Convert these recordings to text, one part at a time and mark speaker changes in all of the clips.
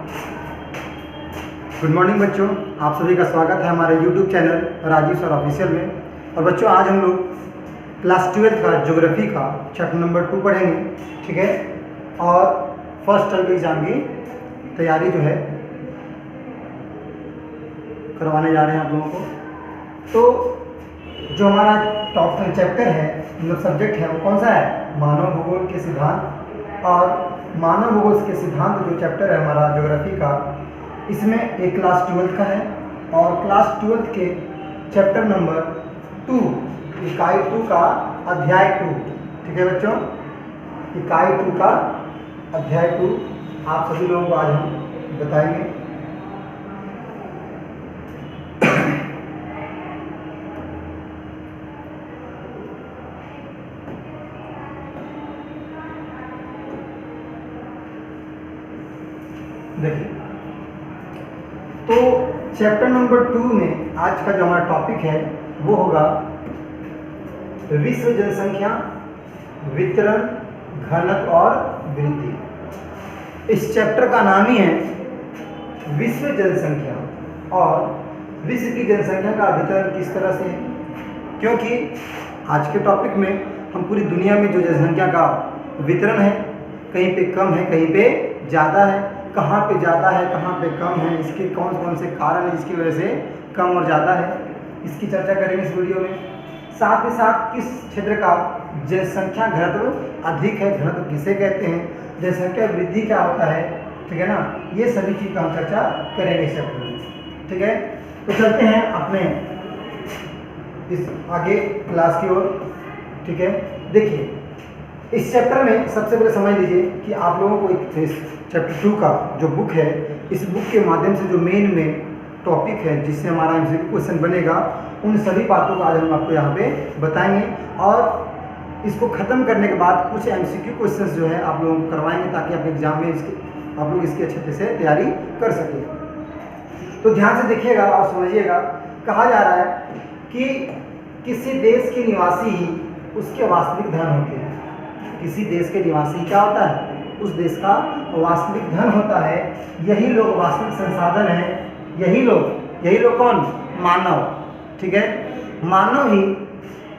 Speaker 1: Good morning बच्चों, आप सभी का स्वागत है हमारे YouTube channel Rajiv sir official में। और बच्चों, आज हम लोग क्लास 12 का ज्योग्राफी का चैप्टर नंबर 2 पढ़ेंगे, ठीक है। और फर्स्ट टर्म के एग्ज़ाम की तैयारी जो है करवाने जा रहे हैं आप लोगों को। तो जो हमारा टॉप चैप्टर है, मतलब सब्जेक्ट है, वो कौन सा है? मानव भूगोल के सिद्धांत। और मानव भूगोल के सिद्धांत जो चैप्टर है हमारा ज्योग्राफी का, इसमें एक क्लास 12 का है और क्लास 12 के चैप्टर नंबर 2 इकाई 2 का अध्याय 2, ठीक है बच्चों। इकाई 2 का अध्याय 2 आप सभी लोगों को आज हम बताएंगे। देखिए, तो चैप्टर नंबर 2 में आज का जो हमारा टॉपिक है वो होगा विश्व जनसंख्या, वितरण, घनत्व और वृद्धि। इस चैप्टर का नाम ही है विश्व जनसंख्या और विश्व की जनसंख्या का वितरण किस तरह से है, क्योंकि आज के टॉपिक में हम पूरी दुनिया में जो जनसंख्या का वितरण है, कहीं पे कम है, कहीं पे ज़्यादा है, कहाँ पे ज़्यादा है, कहाँ पे कम है, इसके कौन कौन से कारण हैं जिसकी वजह से कम और ज़्यादा है, इसकी चर्चा करेंगे इस वीडियो में। साथ ही साथ किस क्षेत्र का जनसंख्या घनत्व अधिक है, घनत्व किसे कहते हैं, जनसंख्या वृद्धि क्या होता है, ठीक है ना, ये सभी चीज़ का हम चर्चा करेंगे इस चैप्टर में, ठीक है। तो चलते हैं अपने इस आगे क्लास की ओर, ठीक है। देखिए, इस चैप्टर में सबसे पहले समझ लीजिए कि आप लोगों को एक चैप्टर 2 का जो बुक है, इस बुक के माध्यम से जो मेन टॉपिक है जिससे हमारा एमसीक्यू क्वेश्चन बनेगा, उन सभी बातों को आज हम आपको यहाँ पे बताएंगे। और इसको ख़त्म करने के बाद कुछ एमसीक्यू क्वेश्चंस जो है आप लोगों को करवाएंगे, ताकि आप एग्जाम में आप लोग इसकी अच्छे से तैयारी कर सकें। तो ध्यान से देखिएगा और समझिएगा। कहा जा रहा है कि किसी देश के निवासी ही उसके वास्तविक धन होते हैं। किसी देश के निवासी क्या होता है? उस देश का वास्तविक धन होता है। यही लोग वास्तविक संसाधन हैं। यही लोग कौन? मानव, ठीक है। मानव ही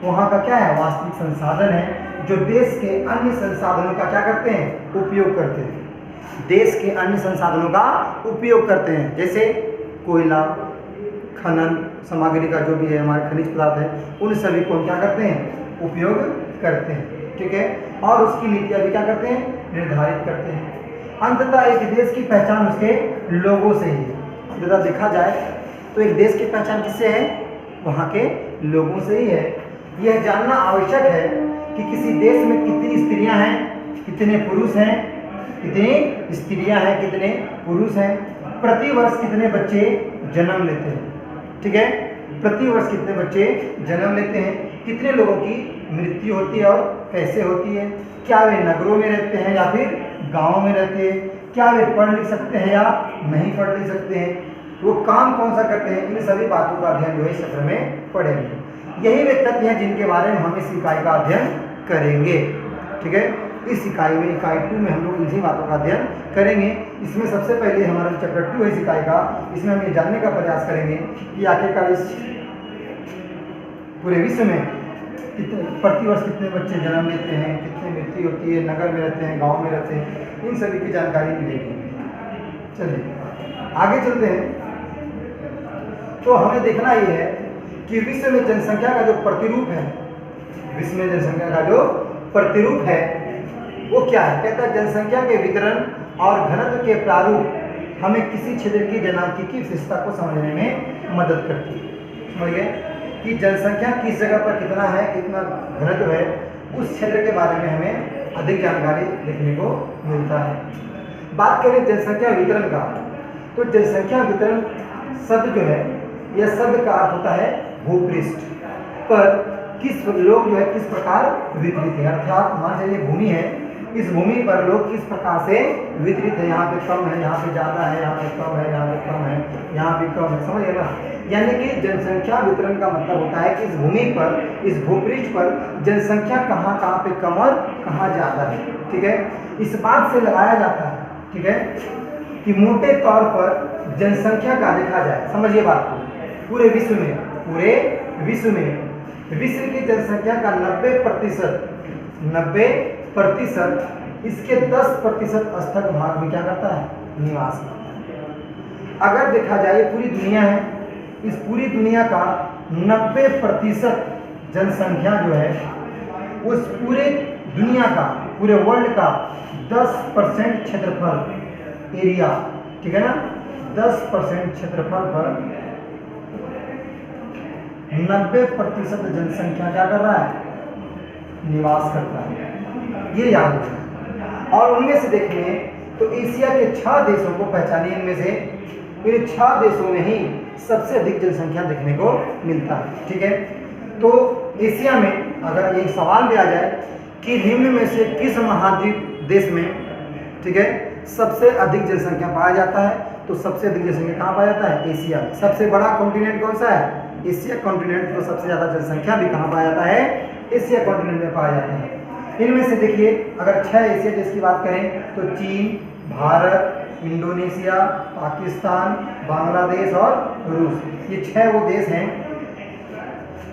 Speaker 1: वहाँ का क्या है? वास्तविक संसाधन है, जो देश के अन्य संसाधनों का क्या करते हैं? उपयोग करते हैं। देश के अन्य संसाधनों का उपयोग करते हैं, जैसे कोयला, खनन सामग्री का जो भी है, हमारे खनिज पदार्थ है, उन सभी को हम क्या करते हैं? उपयोग करते हैं, ठीक है। और उसकी नीतियाँ भी क्या करते हैं? निर्धारित करते हैं। अंततः एक देश की पहचान उसके लोगों से ही है। अंततः देखा जाए तो एक देश की पहचान किससे है? वहाँ के लोगों से ही है। यह जानना आवश्यक है कि किसी देश में कितनी स्त्रियां हैं, कितने पुरुष हैं, कितनी स्त्रियां हैं, कितने पुरुष हैं, प्रति वर्ष कितने बच्चे जन्म लेते हैं, ठीक है। प्रति वर्ष कितने बच्चे जन्म लेते हैं, कितने लोगों की मृत्यु होती है और कैसे होती है, क्या वे नगरों में रहते हैं या फिर गाँव में रहते हैं, क्या वे पढ़ लिख सकते हैं या नहीं पढ़ लिख सकते हैं, वो काम कौन सा करते हैं, इन सभी बातों का अध्ययन जो है इस सत्र में पढ़ेंगे। यही वे तथ्य हैं जिनके बारे में हम इस इकाई का अध्ययन करेंगे, ठीक है। इस इकाई में, इकाई 2 में हम लोग इन्हीं बातों का अध्ययन करेंगे। इसमें सबसे पहले हमारा चैप्टर 2 है इस इकाई का, इसमें हम ये जानने का प्रयास करेंगे कि आखिरकार इस पूरे विश्व में कितने प्रति वर्ष कितने बच्चे जन्म लेते हैं, कितनी मृत्यु होती है, नगर में रहते हैं, गांव में रहते हैं, इन सभी की जानकारी मिलेगी। चलिए आगे चलते हैं। तो हमें देखना ये है कि विश्व में जनसंख्या का जो प्रतिरूप है, विश्व में जनसंख्या का जो प्रतिरूप है वो क्या है? कहता है जनसंख्या के वितरण और घनत्व के प्रारूप हमें किसी क्षेत्र की जनांकीय विशेषता को समझने में मदद करती है। समझ गए कि जनसंख्या किस जगह पर कितना है, कितना घनत्व है, उस क्षेत्र के बारे में हमें अधिक जानकारी देखने को मिलता है। बात करें जनसंख्या वितरण का, तो जनसंख्या वितरण शब्द जो है, यह शब्द का अर्थ होता है भूपृष्ठ पर किस लोग जो है किस प्रकार वितरित है। अर्थात मान लीजिए भूमि है, इस भूमि पर लोग किस प्रकार से वितरित है, यहाँ पे कम है, यहाँ पे ज़्यादा है, यहाँ पे कम है, यहाँ पे कम है, यहाँ पे कम है, समझिए ना। यानी कि जनसंख्या वितरण का मतलब होता है कि इस भूमि पर, इस भूपृष्ठ पर जनसंख्या कहाँ कहाँ पे कम और कहाँ ज़्यादा है, ठीक है। इस बात से लगाया जाता है, ठीक है, कि मोटे तौर पर जनसंख्या का देखा जाए, समझिए बात को, पूरे विश्व में विश्व की जनसंख्या का 90% इसके 10% अस्थक भाग में क्या करता है, निवास करता है। अगर देखा जाए पूरी दुनिया है, इस पूरी दुनिया का 90% जनसंख्या जो है उस पूरे दुनिया का, पूरे वर्ल्ड का 10% क्षेत्रफल एरिया, ठीक है ना, 10% क्षेत्रफल पर 90% जनसंख्या क्या कर रहा है, निवास करता है, ये याद रखना। और उनमें से देखें तो एशिया के 6 देशों को पहचानिए, इनमें से इन 6 देशों में ही सबसे अधिक जनसंख्या देखने को मिलता है, ठीक है। तो एशिया में अगर एक सवाल भी आ जाए कि निम्न में से किस महाद्वीप देश में, ठीक है, सबसे अधिक जनसंख्या पाया जाता है, तो सबसे अधिक जनसंख्या कहाँ पाया जाता है, एशिया में। सबसे बड़ा कॉन्टिनेंट कौन सा है, एशिया कॉन्टिनेंट। तो सबसे ज़्यादा जनसंख्या भी कहाँ पाया जाता है, एशिया कॉन्टिनेंट में पाया जाता है। इनमें से देखिए अगर 6 एशिया देश की बात करें तो चीन, भारत, इंडोनेशिया, पाकिस्तान, बांग्लादेश और रूस, ये 6 वो देश हैं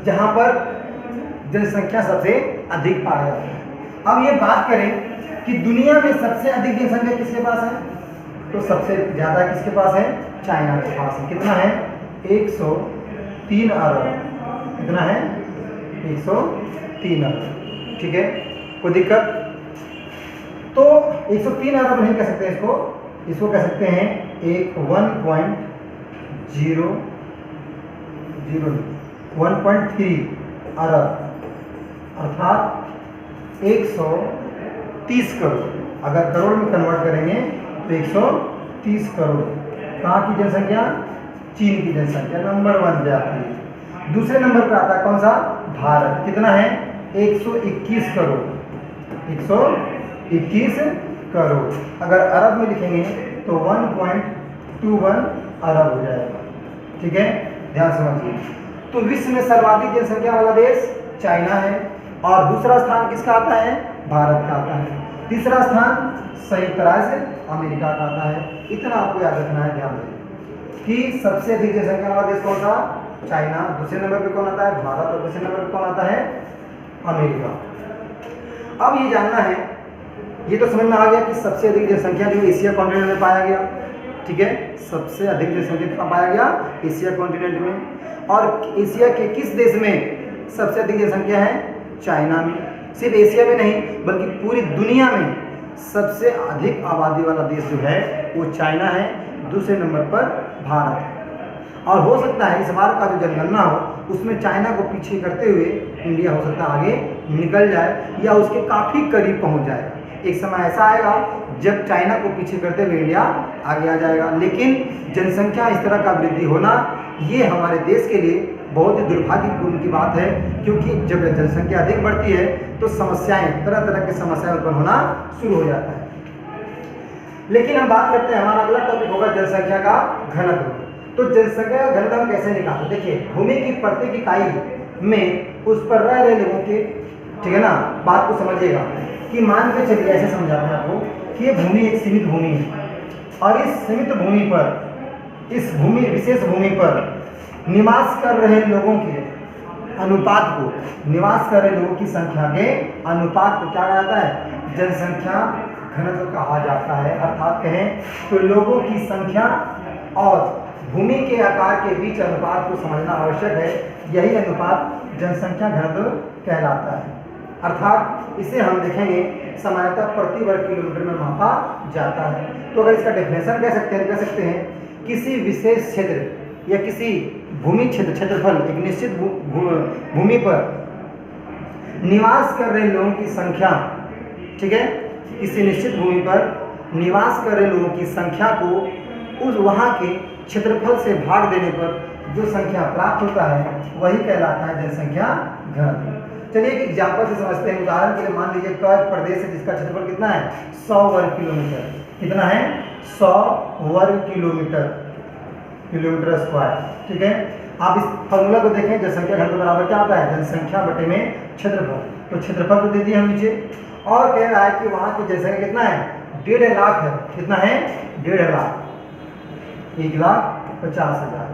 Speaker 1: जहां पर जनसंख्या सबसे अधिक पाया जाता है। अब ये बात करें कि दुनिया में सबसे अधिक जनसंख्या किसके पास है, तो सबसे ज़्यादा किसके पास है, चाइना के पास है। कितना है, 103 अरब। कितना है, 103 अरब, ठीक है, कोई दिक्कत। तो 103 अरब नहीं कह सकते इसको कह सकते हैं 1.3 अरब, अर्थात 130 करोड़। अगर करोड़ में कन्वर्ट करेंगे तो 130 करोड़। कहाँ की जनसंख्या, चीन की जनसंख्या नंबर 1 पे आती है। दूसरे नंबर पर आता है कौन सा, भारत। कितना है, 121 करोड़, 121 करोड़। अगर अरब में लिखेंगे तो 1.21 अरब हो जाएगा, ठीक है, ध्यान समझिए। तो विश्व में सर्वाधिक जनसंख्या वाला देश चाइना है, और दूसरा स्थान किसका आता है, भारत का आता है। तीसरा स्थान संयुक्त राज्य अमेरिका का आता है। इतना आपको याद रखना है, ध्यान दें कि सबसे अधिक जनसंख्या वाला देश कौन सा, चाइना। दूसरे नंबर पे कौन आता है, भारत। और तीसरे नंबर पे कौन आता है, अमेरिका। अब ये जानना है, ये तो समझ में आ गया कि सबसे अधिक जनसंख्या जो एशिया कॉन्टिनेंट में पाया गया, ठीक है, सबसे अधिक जनसंख्या कहाँ पाया गया, एशिया कॉन्टिनेंट में। और एशिया के किस देश में सबसे अधिक जनसंख्या है, चाइना में। सिर्फ एशिया में नहीं बल्कि पूरी दुनिया में सबसे अधिक आबादी वाला देश जो है वो चाइना है। दूसरे नंबर पर भारत है। और हो सकता है इस बार का जो जनगणना हो उसमें चाइना को पीछे करते हुए इंडिया हो सकता है आगे निकल जाए या उसके काफ़ी करीब पहुंच जाएगा। एक समय ऐसा आएगा जब चाइना को पीछे करते हुए इंडिया आगे आ जाएगा। लेकिन जनसंख्या इस तरह का वृद्धि होना ये हमारे देश के लिए बहुत ही दुर्भाग्यपूर्ण की बात है, क्योंकि जब जनसंख्या अधिक बढ़ती है तो समस्याएं, तरह तरह की समस्याएं उत्पन्न होना शुरू हो जाता है। लेकिन हम बात करते हैं, हमारा अगला टॉपिक होगा जनसंख्या का घनत्व। तो जनसंख्या का घनत्व हम कैसे निकालते, देखिए भूमि की प्रत्येक इकाई में उस पर रह रहे लोगों के, ठीक है ना, बात को समझिएगा कि मान के चलिए ऐसे समझाते हैं आपको कि ये भूमि एक सीमित भूमि है और इस सीमित भूमि पर, इस भूमि विशेष भूमि पर निवास कर रहे लोगों के अनुपात को, निवास कर रहे लोगों की संख्या के अनुपात को क्या कहा जाता है, जनसंख्या घनत्व कहा जाता है। अर्थात कहें तो लोगों की संख्या और भूमि के आकार के बीच अनुपात को समझना आवश्यक है। यही अनुपात जनसंख्या घनत्व कहलाता है। अर्थात इसे हम देखेंगे सामान्यतः प्रति वर्ग किलोमीटर में मापा जाता है। तो अगर इसका डेफिनेशन कह सकते हैं किसी विशेष क्षेत्र या किसी भूमि क्षेत्रफल, एक निश्चित भूमि पर निवास कर रहे लोगों की संख्या, ठीक है, किसी निश्चित भूमि पर निवास कर रहे लोगों की संख्या को उस वहाँ के क्षेत्रफल से भाग देने पर जो संख्या प्राप्त होता है वही कहलाता है जनसंख्या घनत्व। चलिए एक एग्जाम्पल से समझते हैं। उदाहरण के लिए मान लीजिए कोई एक प्रदेश है जिसका क्षेत्रफल कितना है, 100 वर्ग किलोमीटर। कितना है, 100 वर्ग किलोमीटर स्क्वायर, ठीक है। आप इस फॉर्मूला को देखें, जनसंख्या घनत्व बराबर क्या आता है, जनसंख्या बटे में क्षेत्रफल। तो क्षेत्रफल को दे दिए हम नीचे, और कह रहा है कि वहाँ की जनसंख्या कितना है, 1.5 लाख है। कितना है, 1.5 लाख। 1,50,000।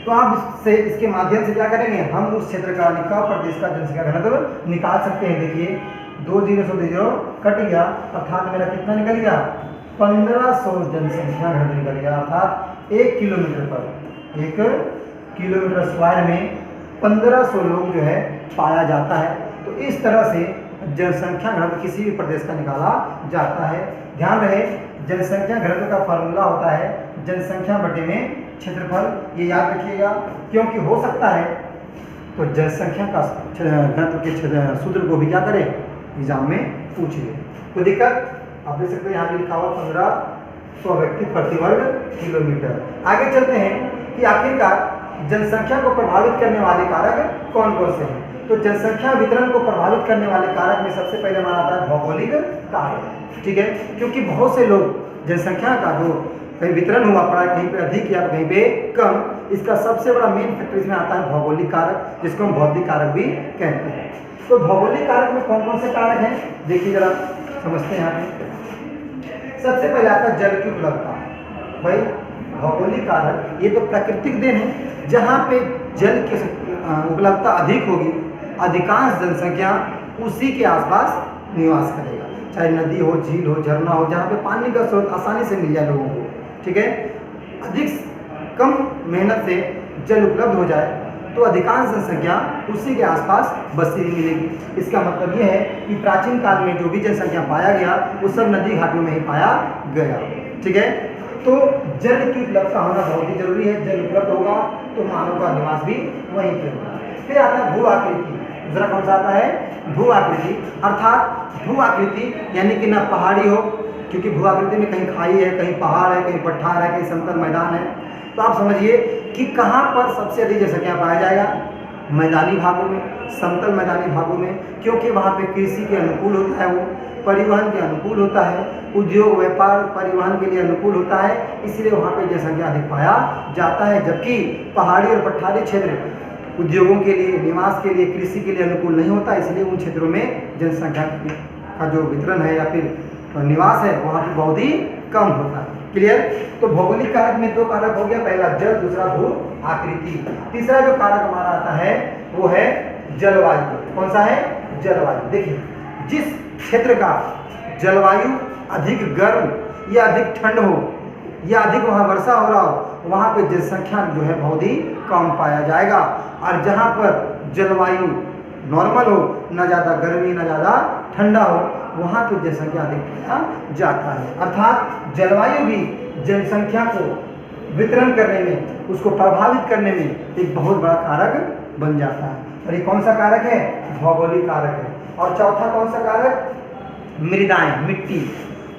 Speaker 1: तो आप इसके माध्यम से क्या करेंगे, हम उस क्षेत्र का प्रदेश का जनसंख्या घनत्व निकाल सकते हैं। देखिए 2 0 से 0 कट गया, अर्थात मेरा कितना निकल गया, 1500 जनसंख्या घनत्व निकल गया। अर्थात 1 किलोमीटर पर, 1 किलोमीटर स्क्वायर में 1500 लोग जो है पाया जाता है। तो इस तरह से जनसंख्या घनत्व किसी भी प्रदेश का निकाला जाता है। ध्यान रहे, जनसंख्या घनत्व का फॉर्मूला होता है जनसंख्या बटे में क्षेत्रफल। ये याद रखिएगा, क्योंकि हो सकता है तो जनसंख्या का घनत्व के सूत्र को भी क्या करें, एग्जाम में पूछ ले। कोई दिक्कत? आप देख सकते हैं यहाँ भी लिखा हुआ 1500 व्यक्ति प्रति वर्ग किलोमीटर। आगे चलते हैं कि आखिरकार जनसंख्या को प्रभावित करने वाले कारक कौन कौन से हैं। तो जनसंख्या वितरण को प्रभावित करने वाले कारक में सबसे पहले हमारा आता है भौगोलिक कारक। ठीक है, क्योंकि बहुत से लोग जनसंख्या का जो कहीं वितरण हुआ पड़ा, कहीं पे अधिक या कहीं पे कम, इसका सबसे बड़ा मेन फैक्टर इसमें आता है भौगोलिक कारक, जिसको हम भौतिक कारक भी कहते हैं। तो भौगोलिक कारक में कौन कौन से कारक हैं, देखिए जरा समझते हैं यहाँ पे। सबसे पहले आता है जल की उपलब्धता। भाई भौगोलिक कारक ये तो प्राकृतिक देन है, जहाँ पे जल की उपलब्धता अधिक होगी, अधिकांश जनसंख्या उसी के आसपास निवास करेगा। चाहे नदी हो, झील हो, झरना हो, जहाँ पे पानी का स्रोत आसानी से मिल जाए लोगों को। ठीक है, अधिक कम मेहनत से जल उपलब्ध हो जाए तो अधिकांश जनसंख्या उसी के आसपास बसी हुई मिलेगी। इसका मतलब यह है कि प्राचीन काल में जो भी जनसंख्या पाया गया वो सब नदी घाटों में ही पाया गया। ठीक है, तो जल की उपलब्धता होना बहुत ही जरूरी है। जल उपलब्ध होगा तो मानव का निवास भी वहीं पर होगा। फिर आता है भू आकृति। दूसरा कौन सा आता है, भू आकृति। अर्थात भू आकृति यानी कि ना पहाड़ी हो, क्योंकि भू आकृति में कहीं खाई है, कहीं पहाड़ है, कहीं पठार है, कहीं समतल मैदान है। तो आप समझिए कि कहाँ पर सबसे अधिक जनसंख्या पाया जाएगा, मैदानी भागों में, समतल मैदानी भागों में, क्योंकि वहाँ पे कृषि के अनुकूल होता है, वो परिवहन के अनुकूल होता है, उद्योग व्यापार परिवहन के लिए अनुकूल होता है, इसलिए वहाँ पे जनसंख्या अधिक पाया जाता है। जबकि पहाड़ी और पठारी क्षेत्र उद्योगों के लिए, निवास के लिए, कृषि के लिए अनुकूल नहीं होता, इसलिए उन क्षेत्रों में जनसंख्या का जो वितरण है या फिर निवास है वहाँ पे बहुत ही कम होता है। क्लियर? तो भौगोलिक कारक में 2 कारक हो गया, पहला जल, दूसरा भू आकृति। तीसरा जो कारक हमारा आता है वो है जलवायु। कौन सा है? जलवायु। देखिए जिस क्षेत्र का जलवायु अधिक गर्म या अधिक ठंड हो या अधिक वहाँ वर्षा हो रहा हो, वहाँ पे जनसंख्या जो है बहुत ही कम पाया जाएगा। और जहाँ पर जलवायु नॉर्मल हो, ना ज़्यादा गर्मी ना ज़्यादा ठंडा हो, वहाँ पे जनसंख्या अधिक पाया जाता है। अर्थात जलवायु भी जनसंख्या को वितरण करने में, उसको प्रभावित करने में एक बहुत बड़ा कारक बन जाता है। और ये कौन सा कारक है? भौगोलिक कारक है। और चौथा कौन सा कारक? मृदाएं, मिट्टी।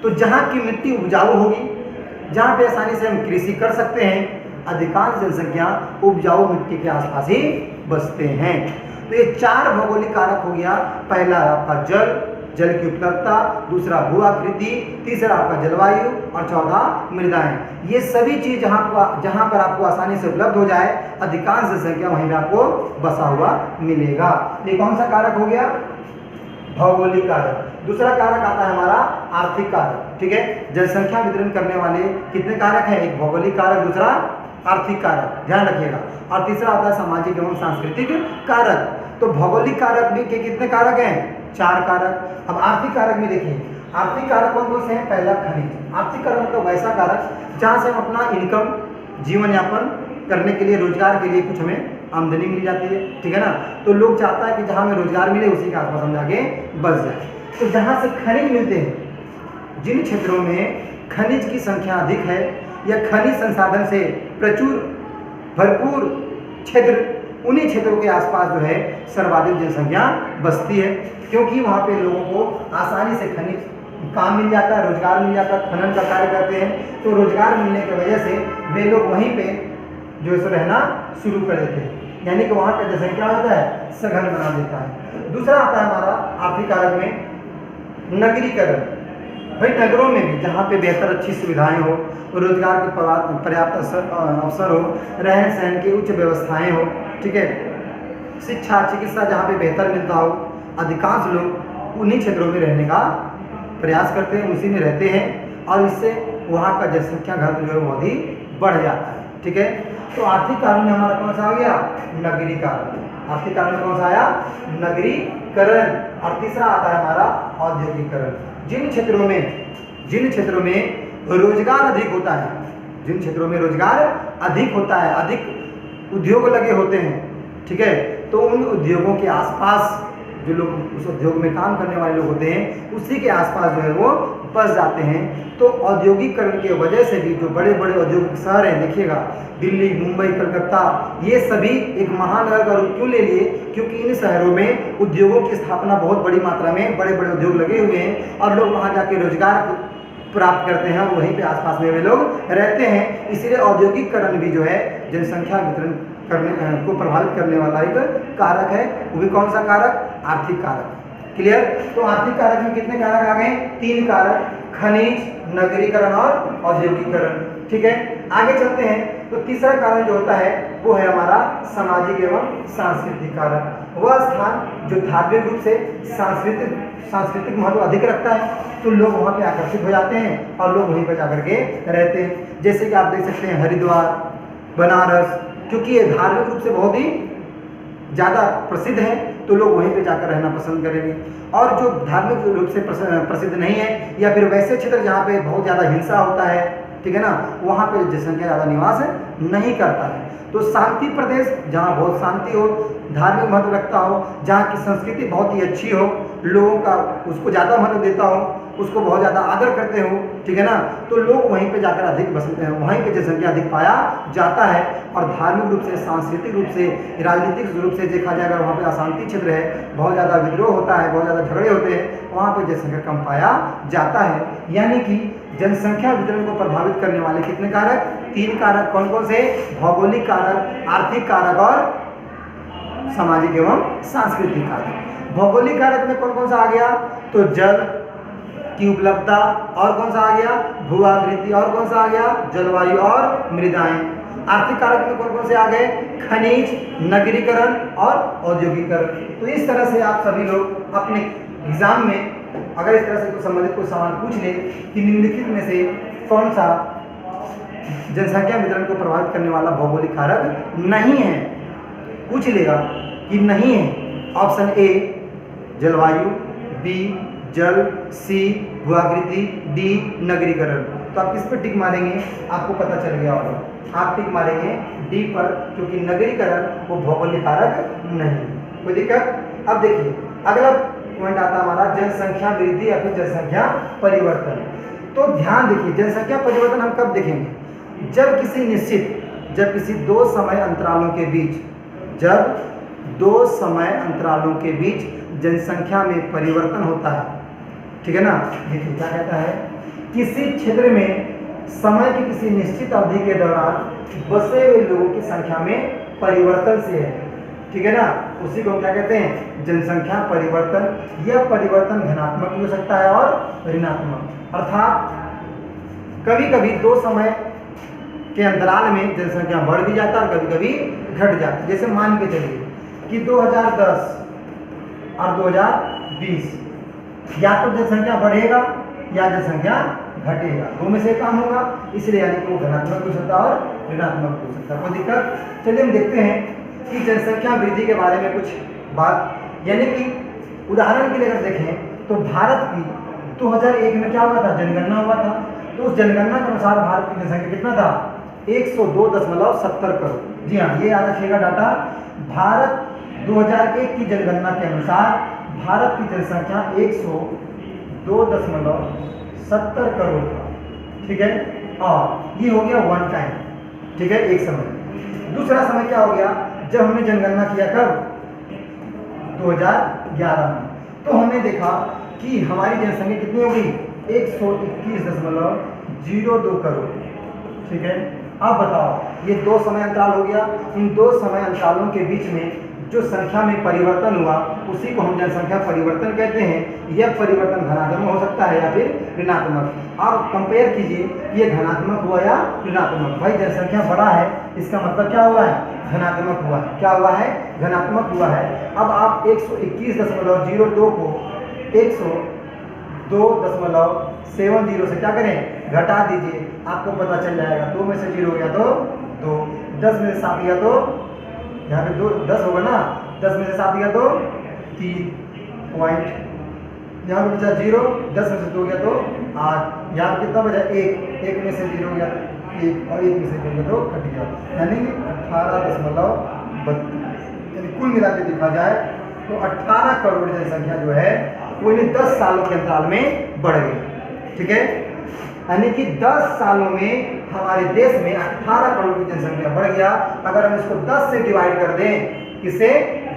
Speaker 1: तो जहाँ की मिट्टी उपजाऊ होगी, जहाँ पे आसानी से हम कृषि कर सकते हैं, अधिकांश जनसंख्या उपजाऊ मिट्टी के आसपास ही बसते हैं। तो ये 4 भौगोलिक कारक हो गया। पहला आपका जल, जल की उपलब्धता, दूसरा भू आकृति, तीसरा आपका जलवायु और चौथा मृदाएं। ये सभी चीज जहाँ पर आपको आसानी से उपलब्ध हो जाए, अधिकांश जनसंख्या वहीं पे आपको बसा हुआ मिलेगा। ये कौन सा कारक हो गया? भौगोलिक कारक। दूसरा कारक आता है हमारा आर्थिक कारक। ठीक है, जनसंख्या वितरण करने वाले कितने कारक हैं? एक भौगोलिक कारक, दूसरा आर्थिक कारक, ध्यान रखिएगा। और तीसरा आता है सामाजिक एवं सांस्कृतिक कारक। तो भौगोलिक कारक भी के कितने कारक हैं? 4 कारक। अब आर्थिक कारक में देखिए, आर्थिक कारक कौन कौन से हैं? पहला खनिज। आर्थिक कारक मतलब वैसा कारक जहाँ से हम अपना इनकम, जीवन यापन करने के लिए, रोजगार के लिए कुछ हमें आमदनी मिल जाती है। ठीक है ना, तो लोग चाहता है कि जहाँ हमें रोजगार मिले उसी के आसपास हम जाके बस जाए। तो जहाँ से खनिज मिलते हैं, जिन क्षेत्रों में खनिज की संख्या अधिक है या खनिज संसाधन से प्रचुर भरपूर क्षेत्र, उन्हीं क्षेत्रों के आसपास जो है सर्वाधिक जनसंख्या बसती है, क्योंकि वहाँ पे लोगों को आसानी से खनिज काम मिल जाता है, रोजगार मिल जाता है, खनन का कार्य करते हैं, तो रोजगार मिलने की वजह से वे लोग वहीं पे जो है रहना शुरू कर देते हैं, यानी कि वहाँ का जनसंख्या होता है सघन बना देता है। दूसरा आता है हमारा आर्थिक कारक में नगरीकरण। भाई नगरों में भी जहाँ पे बेहतर अच्छी सुविधाएं हो, रोजगार के पर्याप्त अवसर हो, रहन सहन की उच्च व्यवस्थाएं हो, ठीक है, शिक्षा चिकित्सा जहाँ पे बेहतर मिलता हो, अधिकांश लोग उन्हीं क्षेत्रों में रहने का प्रयास करते हैं, उसी में रहते हैं, और इससे वहाँ का जनसंख्या घनत्व जो है बहुत ही बढ़ जाता है। ठीक है, तो आर्थिक कारण में हमारा कौन सा आ गया? नगरीकरण। आर्थिक कारण में कौन सा आया? नगरीकरण। और तीसरा आता है हमारा औद्योगिकरण। जिन क्षेत्रों में रोजगार अधिक होता है, जिन क्षेत्रों में रोजगार अधिक होता है, अधिक उद्योग लगे होते हैं, ठीक है, तो उन उद्योगों के आसपास जो लोग उस उद्योग में काम करने वाले लोग होते हैं, उसी के आसपास जो है वो बस जाते हैं। तो औद्योगिकरण के वजह से भी जो बड़े बड़े औद्योगिक शहर हैं, देखिएगा दिल्ली, मुंबई, कलकत्ता, ये सभी एक महानगर का रूप क्यों ले लिए? क्योंकि इन शहरों में उद्योगों की स्थापना बहुत बड़ी मात्रा में, बड़े बड़े उद्योग लगे हुए हैं और लोग वहाँ जाके रोजगार प्राप्त करते हैं और वहीं पे आसपास में वे लोग रहते हैं। इसलिए औद्योगिकरण भी जो है जनसंख्या वितरण करने को प्रभावित करने वाला एक कारक है। वो भी कौन सा कारक? आर्थिक कारक। क्लियर? तो आर्थिक कारक में कितने कारक आ गए? 3 कारक, खनिज, नगरीकरण और औद्योगिकरण। ठीक है, आगे चलते हैं। तो तीसरा कारण जो होता है वो है हमारा सामाजिक एवं सांस्कृतिक कारक। वह स्थान जो धार्मिक रूप से सांस्कृतिक महत्व अधिक रखता है, तो लोग वहाँ पे आकर्षित हो जाते हैं और लोग वहीं पर जाकर के रहते हैं। जैसे कि आप देख सकते हैं हरिद्वार, बनारस, क्योंकि ये धार्मिक रूप से बहुत ही ज़्यादा प्रसिद्ध है, तो लोग वहीं पे जाकर रहना पसंद करेंगे। और जो धार्मिक रूप से प्रसिद्ध नहीं है, या फिर वैसे क्षेत्र जहाँ पे बहुत ज़्यादा हिंसा होता है, ठीक है ना, वहाँ पे जनसंख्या ज़्यादा निवास नहीं करता है। तो शांति प्रदेश, जहाँ बहुत शांति हो, धार्मिक महत्व रखता हो, जहाँ की संस्कृति बहुत ही अच्छी हो, लोगों का उसको ज़्यादा महत्व देता हो, उसको बहुत ज़्यादा आदर करते हो, ठीक है ना, तो लोग वहीं पे जाकर अधिक बसते हैं, वहीं पे जनसंख्या अधिक पाया जाता है। और धार्मिक रूप से, सांस्कृतिक रूप से, राजनीतिक रूप से देखा जाए अगर वहाँ पे अशांति क्षेत्र है, बहुत ज़्यादा विद्रोह होता है, बहुत ज़्यादा झगड़े होते हैं, वहाँ पे जनसंख्या कम पाया जाता है। यानी कि जनसंख्या वितरण को प्रभावित करने वाले कितने कारक? 3 कारक। कौन कौन से? भौगोलिक कारक, आर्थिक कारक और सामाजिक एवं सांस्कृतिक कारक। भौगोलिक कारक में कौन कौन सा आ गया? तो जल की उपलब्धता, और कौन सा आ गया? भू आकृति, और कौन सा आ गया? जलवायु और मृदाएं। आर्थिक कारक में कौन कौन से आ गए? खनिज, नगरीकरण और औद्योगिकरण। तो इस तरह से आप सभी लोग अपने एग्जाम में अगर इस तरह से कोई संबंधित कोई सवाल पूछ ले कि निम्नलिखित में से कौन सा जनसंख्या वितरण को प्रभावित करने वाला भौगोलिक कारक नहीं है, पूछ लेगा कि नहीं है। ऑप्शन ए जलवायु, बी जल, सी भूआकृति, डी नगरीकरण। तो आप किस पर टिक मारेंगे? आपको पता चल गया होगा। आप टिक मारेंगे डी पर, क्योंकि नगरीकरण वो भौगोलिक कारक नहीं। कोई दिक्कत? अब देखिए अगला पॉइंट आता हमारा जनसंख्या वृद्धि या फिर जनसंख्या परिवर्तन। तो ध्यान देखिए, जनसंख्या परिवर्तन हम कब देखेंगे? जब किसी 2 समय अंतरालों के बीच, जब 2 समय अंतरालों के बीच जनसंख्या में परिवर्तन होता है, ठीक है ना। देखिए क्या कहता है, किसी क्षेत्र में समय की किसी निश्चित अवधि के दौरान बसे हुए लोगों की संख्या में परिवर्तन से है, ठीक है ना, उसी को क्या कहते हैं? जनसंख्या परिवर्तन। यह परिवर्तन धनात्मक भी हो सकता है और ऋणात्मक, अर्थात कभी कभी 2 समय के अंतराल में जनसंख्या बढ़ भी जाता है और कभी कभी घट जाता है। जैसे मान के चलिए कि 2010 और 2020 या तो जनसंख्या बढ़ेगा या जनसंख्या घटेगा, 2 में से काम होगा, इसलिए यानी कि वो धनात्मक हो सकता है और ऋणात्मक हो सकता है। कोई दिक्कत? चलिए हम देखते हैं कि जनसंख्या वृद्धि के बारे में कुछ बात, यानी कि उदाहरण के लिए अगर देखें तो भारत की 2001 में क्या हुआ था? जनगणना हुआ था। तो उस जनगणना के अनुसार भारत की जनसंख्या कितना था? 102.70 करोड़। जी हाँ, ये याद रखिएगा डाटा। भारत 2001 की जनगणना के अनुसार भारत की जनसंख्या 102.70 करोड़ था, ठीक है। और ये हो गया वन टाइम, ठीक है, एक समय। दूसरा समय क्या हो गया? जब हमने जनगणना किया कब? 2011 में। तो हमने देखा कि हमारी जनसंख्या कितनी हो गई? 121.02 करोड़, ठीक है। अब बताओ, ये 2 समय अंतराल हो गया। इन 2 समय अंतरालों के बीच में जो संख्या में परिवर्तन हुआ उसी को हम जनसंख्या परिवर्तन कहते हैं। यह परिवर्तन धनात्मक हो सकता है या फिर ऋणात्मक। आप कंपेयर कीजिए, ये धनात्मक हुआ या ऋणात्मक। भाई जनसंख्या बढ़ा है, इसका मतलब क्या हुआ है? धनात्मक हुआ है। क्या हुआ है? धनात्मक हुआ है। अब आप 121.02 को 102.70 से क्या करें? घटा दीजिए, आपको पता चल जाएगा। 2 में से 0 गया तो 2, 10 में से 7 गया तो यहाँ पे 2 10 होगा ना, 10 में से 7 गया तो 3 पॉइंट, यहाँ पे बचा 0, 10 में से 2 गया तो 8, यहाँ पे कितना बचा 1, 1 में से 0 गया 1 और 1 में से 2 गया तो कट गया, यानी 18.32। यानी कुल मिला के देखा जाए तो 18 करोड़ जनसंख्या जो है वो इन 10 सालों के अंतराल में बढ़ गई। ठीक है, यानी कि 10 सालों में हमारे देश में 18 करोड़ की जनसंख्या बढ़ गया। अगर हम इसको 10 से डिवाइड कर दें, किसे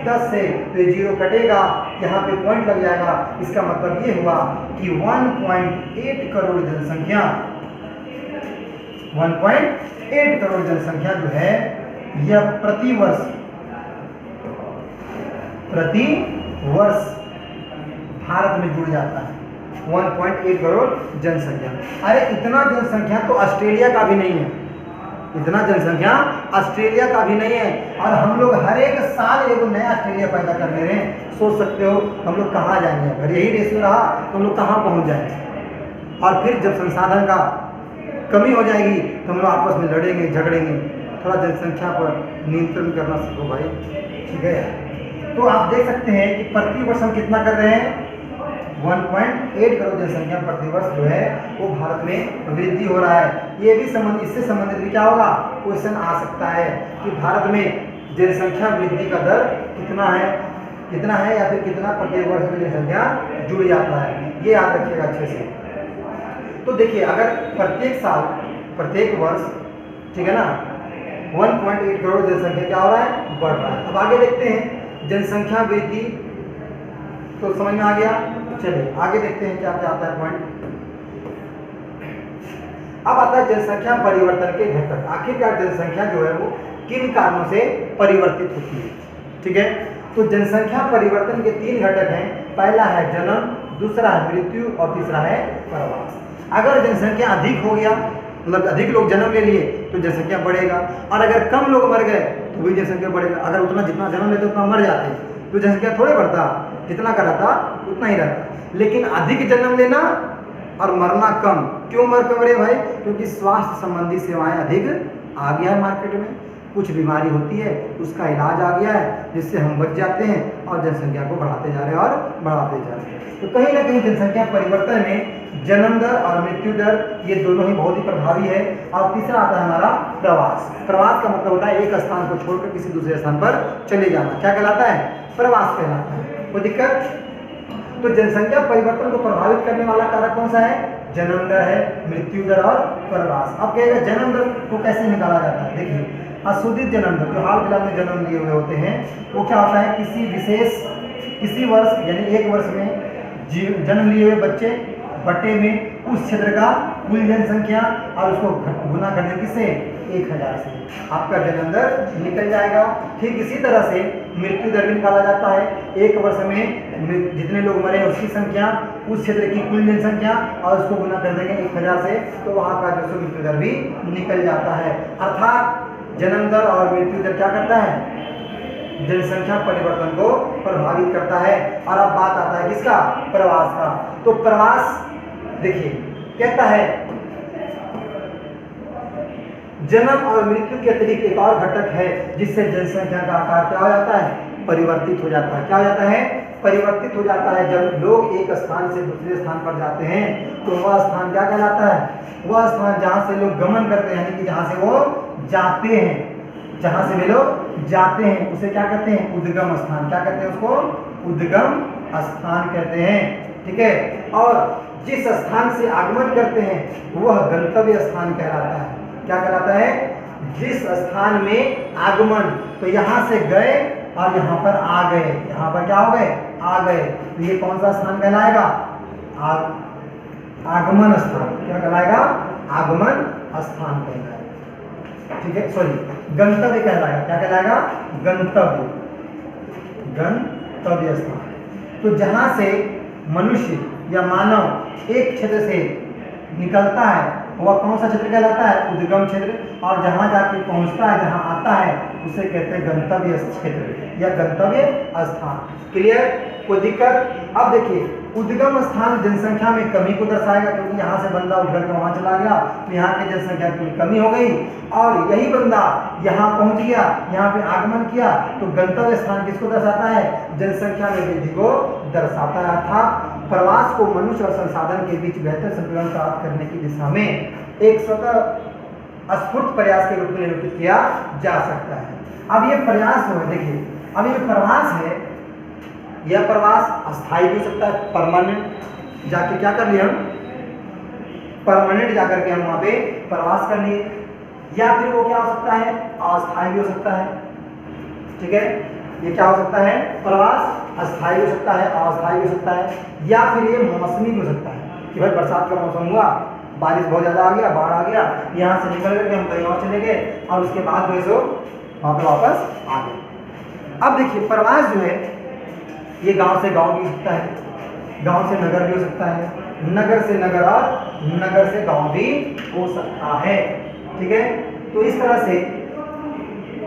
Speaker 1: 10 से, तो ये 0 कटेगा, यहाँ पे पॉइंट लग जाएगा। इसका मतलब ये हुआ कि 1.8 करोड़ जनसंख्या 1.8 करोड़ जनसंख्या जो है यह प्रति वर्ष भारत में जुड़ जाता है। 1.8 करोड़ जनसंख्या, अरे इतना जनसंख्या तो ऑस्ट्रेलिया का भी नहीं है, इतना जनसंख्या ऑस्ट्रेलिया का भी नहीं है। और हम लोग हर एक साल एक नया ऑस्ट्रेलिया पैदा कर ले रहे हैं। सोच सकते हो हम लोग कहाँ जाएंगे, अगर यही रेशियो रहा तो हम लोग कहाँ पहुँच जाएंगे। और फिर जब संसाधन का कमी हो जाएगी तो हम लोग आपस में लड़ेंगे झगड़ेंगे। थोड़ा जनसंख्या पर नियंत्रण करना सीखो भाई, ठीक है। तो आप देख सकते हैं कि प्रति वर्ष हम कितना कर रहे हैं, 1.8 करोड़ जनसंख्या प्रति वर्ष जो है वो भारत में वृद्धि हो रहा है। ये भी इससे संबंधित भी क्या होगा, क्वेश्चन आ सकता है कि भारत में जनसंख्या वृद्धि का दर कितना है या फिर कितना प्रत्येक वर्ष में जनसंख्या जुड़ जाता है, ये याद रखिएगा अच्छे से। तो देखिए अगर प्रत्येक वर्ष, ठीक है ना, 1.8 करोड़ जनसंख्या क्या हो रहा है, बढ़ रहा है। अब आगे देखते हैं जनसंख्या वृद्धि, तो समझ में आ गया। चलिए आगे देखते हैं क्या क्या आता है पॉइंट। अब आता है जनसंख्या परिवर्तन के घटक। आखिरकार जनसंख्या जो है वो किन कारणों से परिवर्तित होती है, ठीक है। तो जनसंख्या परिवर्तन के 3 घटक हैं। पहला है जन्म, दूसरा है मृत्यु और तीसरा है प्रवास। अगर जनसंख्या अधिक हो गया, मतलब अधिक लोग जन्म ले लिए तो जनसंख्या बढ़ेगा, और अगर कम लोग मर गए तो भी जनसंख्या बढ़ेगा। अगर उतना जितना जन्म लेते उतना मर जाते तो जनसंख्या थोड़े बढ़ता, जितना का रहता उतना ही रहता। लेकिन अधिक जन्म लेना और मरना कम, क्यों कम रहे भाई, क्योंकि स्वास्थ्य संबंधी सेवाएं अधिक आ गया है मार्केट में। कुछ बीमारी होती है उसका इलाज आ गया है, जिससे हम बच जाते हैं और जनसंख्या को बढ़ाते जा रहे हैं और बढ़ाते जा रहे हैं। तो कहीं ना कहीं जनसंख्या परिवर्तन में जन्म दर और मृत्यु दर ये दोनों ही बहुत ही प्रभावी है। और तीसरा आता है हमारा प्रवास। प्रवास का मतलब होता है एक स्थान को छोड़कर किसी दूसरे स्थान पर चले जाना। क्या कहलाता है, प्रवास कहलाता है। कोई दिक्कत? तो जनसंख्या परिवर्तन को प्रभावित करने वाला कारक कौन सा है, जन्म दर है, मृत्यु दर और प्रवास। अब कहेगा जन्म दर को कैसे निकाला जाता है। देखिए अशोधित जन्म दर, जो हाल फिलहाल में जन्म लिए हुए होते हैं, वो क्या होता है, किसी वर्ष यानी एक वर्ष में जन्म लिए हुए बच्चे बटे में उस क्षेत्र का कुल जनसंख्या और उसको गुना करने किससे, 1000 से आपका जन्म दर निकल जाएगा। ठीक इसी तरह से मृत्यु दर भी निकाला जाता है। एक वर्ष में जितने लोग मरे उसकी संख्या, उस क्षेत्र की कुल जनसंख्या और उसको गुना कर देंगे 1000 से, तो वहाँ का जो मृत्यु दर भी निकल जाता है। अर्थात जन्म दर और मृत्यु दर क्या करता है, जनसंख्या परिवर्तन को प्रभावित करता है। और अब बात आता है किसका, प्रवास का। तो प्रवास देखिए कहता है जन्म और मृत्यु के अतिरिक्त एक और घटक है जिससे जनसंख्या का आकार क्या हो जाता है, परिवर्तित हो जाता है। क्या हो जाता है, परिवर्तित हो जाता है। जब लोग एक स्थान से दूसरे स्थान पर जाते हैं तो वह स्थान क्या कहलाता है, वह स्थान जहाँ से लोग गमन करते हैं, यानी कि जहाँ से वो जाते हैं, जहाँ से वे लोग जाते हैं उसे क्या कहते हैं, उद्गम स्थान। क्या कहते हैं उसको, उद्गम स्थान कहते हैं। ठीक है, और जिस स्थान से आगमन करते हैं वह गंतव्य स्थान कहलाता है। क्या कहलाता है, जिस स्थान में आगमन, तो यहाँ से गए और यहाँ पर आ गए, यहाँ पर क्या हो गए, आ गए, तो ये कौन सा स्थान कहलाएगा, आगमन स्थान। क्या कहलाएगा, आगमन स्थान कहलाएगा। ठीक है, सॉरी गंतव्य कहलाएगा। क्या कहलाएगा, गंतव्य स्थान। तो जहाँ से मनुष्य या मानव एक क्षेत्र से निकलता है वह कौन सा क्षेत्र कहलाता है, उद्गम क्षेत्र। और जहाँ जाके पहुँचता है, जहाँ आता है उसे कहते हैं गंतव्य क्षेत्र या गंतव्य स्थान। क्लियर। कोई दिक्कत? अब देखिए, उद्गम स्थान जनसंख्या में कमी को दर्शाएगा, क्योंकि यहाँ से बंदा उठ करके वहाँ चला गया तो यहाँ की जनसंख्या की कमी हो गई, और यही बंदा यहाँ पहुँच गया, यहाँ पे आगमन किया, तो गंतव्य स्थान किसको दर्शाता है? जनसंख्या में वृद्धि को दर्शाता है। अर्थात प्रवास को मनुष्य और संसाधन के बीच बेहतर संतुलन प्राप्त करने की दिशा में एक स्वतः स्फूर्त प्रयास के रूप में निरूपित किया जा सकता है। अब ये प्रयास जो है, देखिए, अब ये प्रवास है, यह प्रवास अस्थायी भी हो सकता है, परमानेंट जाके क्या कर लिया हम, परमानेंट जाकर के हम वहाँ पे प्रवास कर लिए, या फिर वो क्या हो सकता है, अस्थायी भी हो सकता है। ठीक है, ये क्या हो सकता है, प्रवास अस्थायी हो सकता है, अस्थायी हो सकता है, या फिर ये मौसमी भी हो सकता है कि भाई बरसात का मौसम हुआ, बारिश बहुत ज़्यादा आ गया, बाढ़ आ गया, यहाँ से निकल करके हम कहीं और चले गए और उसके बाद जो है सो वहाँ पर वापस आ गए। अब देखिए, प्रवास जो है ये गांव से गांव भी हो सकता है, गांव से नगर भी हो सकता है, नगर से नगर और नगर से गांव भी हो सकता है। ठीक है, तो इस तरह से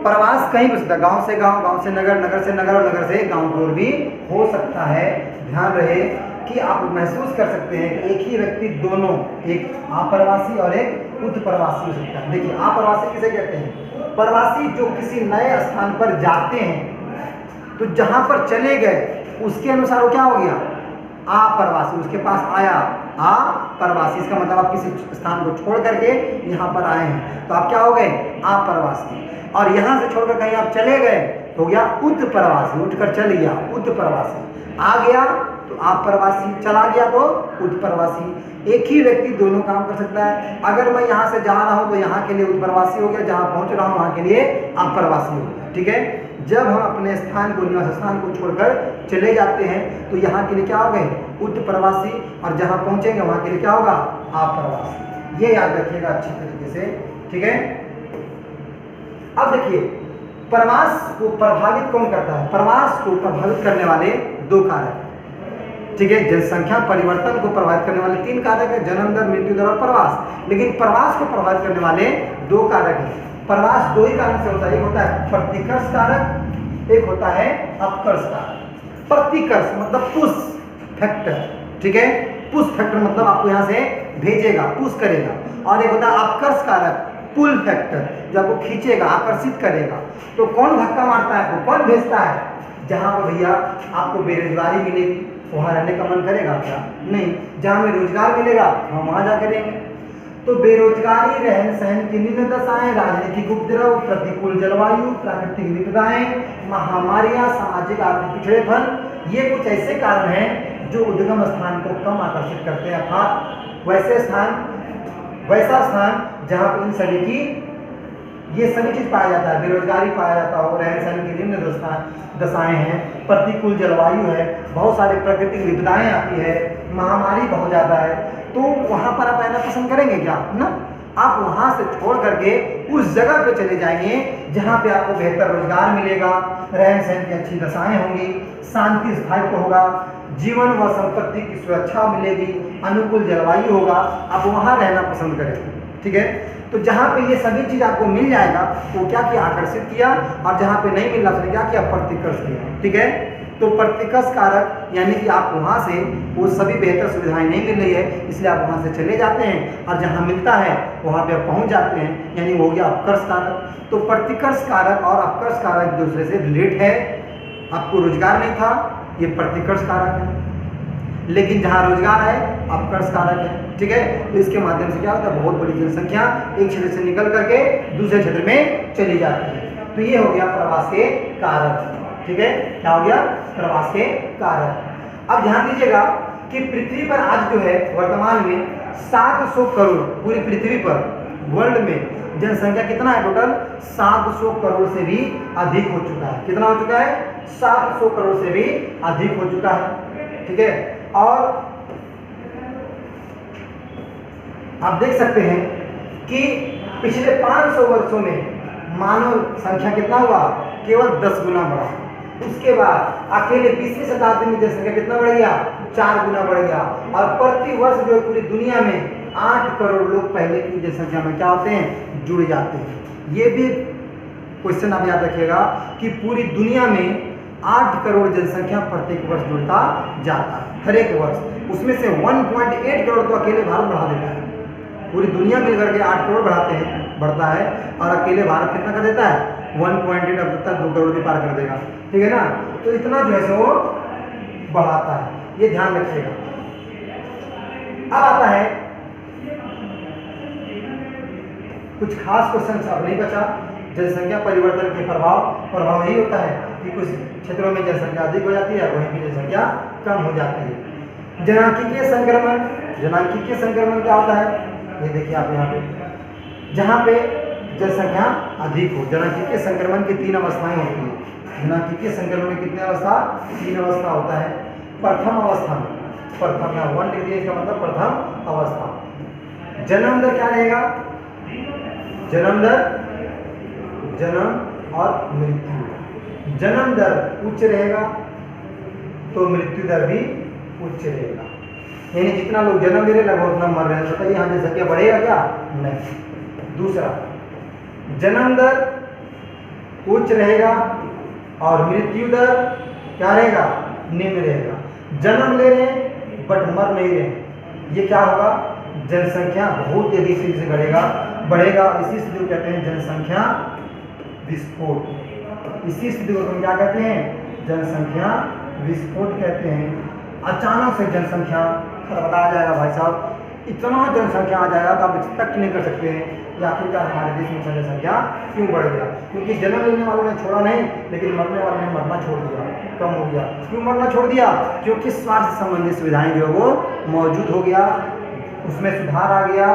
Speaker 1: प्रवास कहीं भी हो सकता है, गांव से गांव, गांव से नगर, नगर से नगर और नगर से गांव की ओर भी हो सकता है। ध्यान रहे कि आप महसूस कर सकते हैं कि एक ही व्यक्ति दोनों, एक अप्रवासी और एक उत्प्रवासी हो सकता है। देखिए, अप्रवासी किसे कहते हैं? प्रवासी जो किसी नए स्थान पर जाते हैं, तो जहां पर चले गए उसके अनुसार वो क्या हो गया, अप्रवासी, उसके पास आया अप्रवासी। इसका मतलब आप किसी स्थान को छोड़ करके यहाँ पर आए हैं तो आप क्या हो गए, अप्रवासी। और यहाँ से छोड़कर कहीं आप चले गए तो हो गया उत्प्रवासी, उठकर चल गया उत्प्रवासी, आ गया तो अप्रवासी, चला गया तो उत्प्रवासी। एक ही व्यक्ति दोनों काम कर सकता है। अगर मैं यहाँ से जा रहा हूँ तो यहाँ के लिए उत्प्रवासी हो गया, जहाँ पहुँच रहा हूँ वहाँ के लिए अप्रवासी हो गया। ठीक है, जब हम अपने स्थान को, निवास स्थान को छोड़कर चले जाते हैं तो यहाँ के लिए क्या हो गए, उत्प्रवासी, और जहाँ पहुँचेंगे वहाँ के लिए क्या होगा, अप्रवासी। ये याद रखिएगा अच्छी तरीके से। ठीक है, अब देखिए, प्रवास को प्रभावित कौन करता है? प्रवास को प्रभावित करने वाले दो कारक। ठीक है, जनसंख्या परिवर्तन को प्रभावित करने वाले 3 कारक है, जन्म दर, मृत्यु दर और प्रवास। लेकिन प्रवास को प्रभावित करने वाले 2 कारक हैं। प्रवास 2 ही कारण से होता है, एक होता है प्रतिकर्ष कारक, एक होता है अपकर्ष कारक। प्रतिकर्ष मतलब पुश फैक्टर। ठीक है, पुश फैक्टर मतलब आपको यहाँ से भेजेगा, पुश करेगा, और एक होता है अपकर्ष कारक, पुल फैक्टर, जो आपको खींचेगा, आकर्षित करेगा। तो कौन धक्का मारता है आपको, कौन भेजता है? जहाँ पर भैया आपको बेरोजगारी मिलेगी वहाँ रहने का मन करेगा क्या? नहीं। जहाँ में रोजगार मिलेगा हम वहाँ जा करेंगे। तो बेरोजगारी, रहन सहन की निम्न दशाएं, राजनीतिक उपद्रव, प्रतिकूल जलवायु, प्राकृतिक विपदाएं, महामारियां, सामाजिक आर्थिक पिछड़ेपन, ये कुछ ऐसे कारण हैं जो उद्गम स्थान को कम आकर्षित करते हैं। अर्थात वैसा स्थान जहाँ पर इन सभी की ये सभी चीज पाया जाता है, बेरोजगारी पाया जाता हो, रहन सहन की निम्न दशाएं हैं, प्रतिकूल जलवायु है, बहुत सारी प्राकृतिक विपदाएं आती है, महामारी बहुत ज़्यादा है, तो वहाँ पर आप रहना पसंद करेंगे क्या? ना, आप वहाँ से छोड़ करके उस जगह पे चले जाएंगे जहाँ पे आपको बेहतर रोजगार मिलेगा, रहन सहन की अच्छी दशाएं होंगी, शांति स्थायित्व होगा, जीवन व संपत्ति की सुरक्षा मिलेगी, अनुकूल जलवायु होगा, आप वहाँ रहना पसंद करेंगे। ठीक है, तो जहाँ पे ये सभी चीज़ आपको मिल जाएगा तो क्या किया, आकर्षित किया, और जहाँ पे नहीं मिल रहा उसने क्या किया, प्रतिकर्ष किया। ठीक है, तो प्रतिकर्ष कारक यानी कि आप वहाँ से वो सभी बेहतर सुविधाएं नहीं मिल रही है, इसलिए आप वहाँ से चले जाते हैं, और जहाँ मिलता है वहाँ पे आप पहुँच जाते हैं, यानी हो गया अपकर्ष कारक। तो प्रतिकर्ष कारक और अपकर्ष कारक एक दूसरे से रिलेट है। आपको रोजगार नहीं था, ये प्रतिकर्ष कारक है, लेकिन जहाँ रोजगार है अपकर्ष कारक है। ठीक है, तो इसके माध्यम से क्या होता है, बहुत बड़ी जनसंख्या एक क्षेत्र से निकल करके दूसरे क्षेत्र में चली जाती है। तो ये हो गया प्रवास के कारक। ठीक है, क्या हो गया, प्रवास के कारक। अब ध्यान दीजिएगा कि पृथ्वी पर आज जो है वर्तमान में 700 करोड़, पूरी पृथ्वी पर वर्ल्ड में जनसंख्या कितना है, टोटल 700 करोड़ से भी अधिक हो चुका है। कितना हो चुका है, 700 करोड़ से भी अधिक हो चुका है। ठीक है, और आप देख सकते हैं कि पिछले 500 वर्षों में मानव संख्या कितना हुआ, केवल 10 गुना बढ़ा। उसके बाद अकेले 20वीं शताब्दी में जनसंख्या कितना बढ़ गया, 4 गुना बढ़ गया। और प्रति वर्ष जो पूरी दुनिया में 8 करोड़ लोग पहले की जनसंख्या में क्या होते हैं, जुड़ जाते हैं। ये भी क्वेश्चन आप याद रखिएगा कि पूरी दुनिया में 8 करोड़ जनसंख्या प्रत्येक वर्ष जुड़ता जाता है, हर एक वर्ष। उसमें से 1.8 करोड़ तो अकेले भारत बढ़ा देता है। पूरी दुनिया मिलकर के 8 करोड़ बढ़ता है, और अकेले भारत कितना कर देता है? 1.8। अब तक 2 करोड़ भी पार कर देगा, ठीक है ना। तो इतना जो है सो बढ़ाता है, ये ध्यान रखिएगा। अब आता है कुछ खास क्वेश्चन अब नहीं बचा। जनसंख्या परिवर्तन के प्रभाव यही होता है कि कुछ क्षेत्रों में जनसंख्या अधिक हो जाती है, वहीं की जनसंख्या कम हो जाती है। जनांकीय संक्रमण क्या होता है? ये देखिए आप यहाँ पे, जहाँ पे जनसंख्या अधिक हो। जनांकीय संक्रमण की 3 अवस्थाएं होती है। जनांकीय संक्रमण में कितने अवस्था? 3 अवस्था होता है। प्रथम अवस्था में, प्रथम 1 डिग्री, इसका मतलब प्रथम अवस्था। जन्म दर क्या रहेगा? जन्म दर, जन्म और मृत्यु। जन्म दर उच्च रहेगा तो मृत्यु दर भी उच्च रहेगा, यानी जितना लोग जन्म ले रहे लगभग उतना मर रहे हैं। बताइए यहाँ जनसंख्या बढ़ेगा क्या? नहीं। दूसरा, जन्म दर उच्च रहेगा और मृत्यु दर क्या रहेगा? निम्न रहेगा। जन्म ले रहे हैं बट मर नहीं रहे, ये क्या होगा? जनसंख्या बहुत तेजी से बढ़ेगा। इसी स्थिति को कहते हैं जनसंख्या विस्फोट। इसी स्थिति को हम क्या कहते हैं? जनसंख्या विस्फोट कहते हैं। अचानक से जनसंख्या खड़बड़ा जाएगा भाई साहब, इतना जनसंख्या आ जाएगा कि आप एक्सपेक्ट नहीं कर सकते हैं कि आखिरकार हमारे देश में जनसंख्या क्यों बढ़ गया। क्योंकि जन्म लेने वालों ने छोड़ा नहीं, लेकिन मरने वालों ने मरना छोड़ दिया, कम हो गया। क्यों मरना छोड़ दिया? क्योंकि स्वास्थ्य संबंधी सुविधाएं जो है वो मौजूद हो गया, उसमें सुधार आ गया,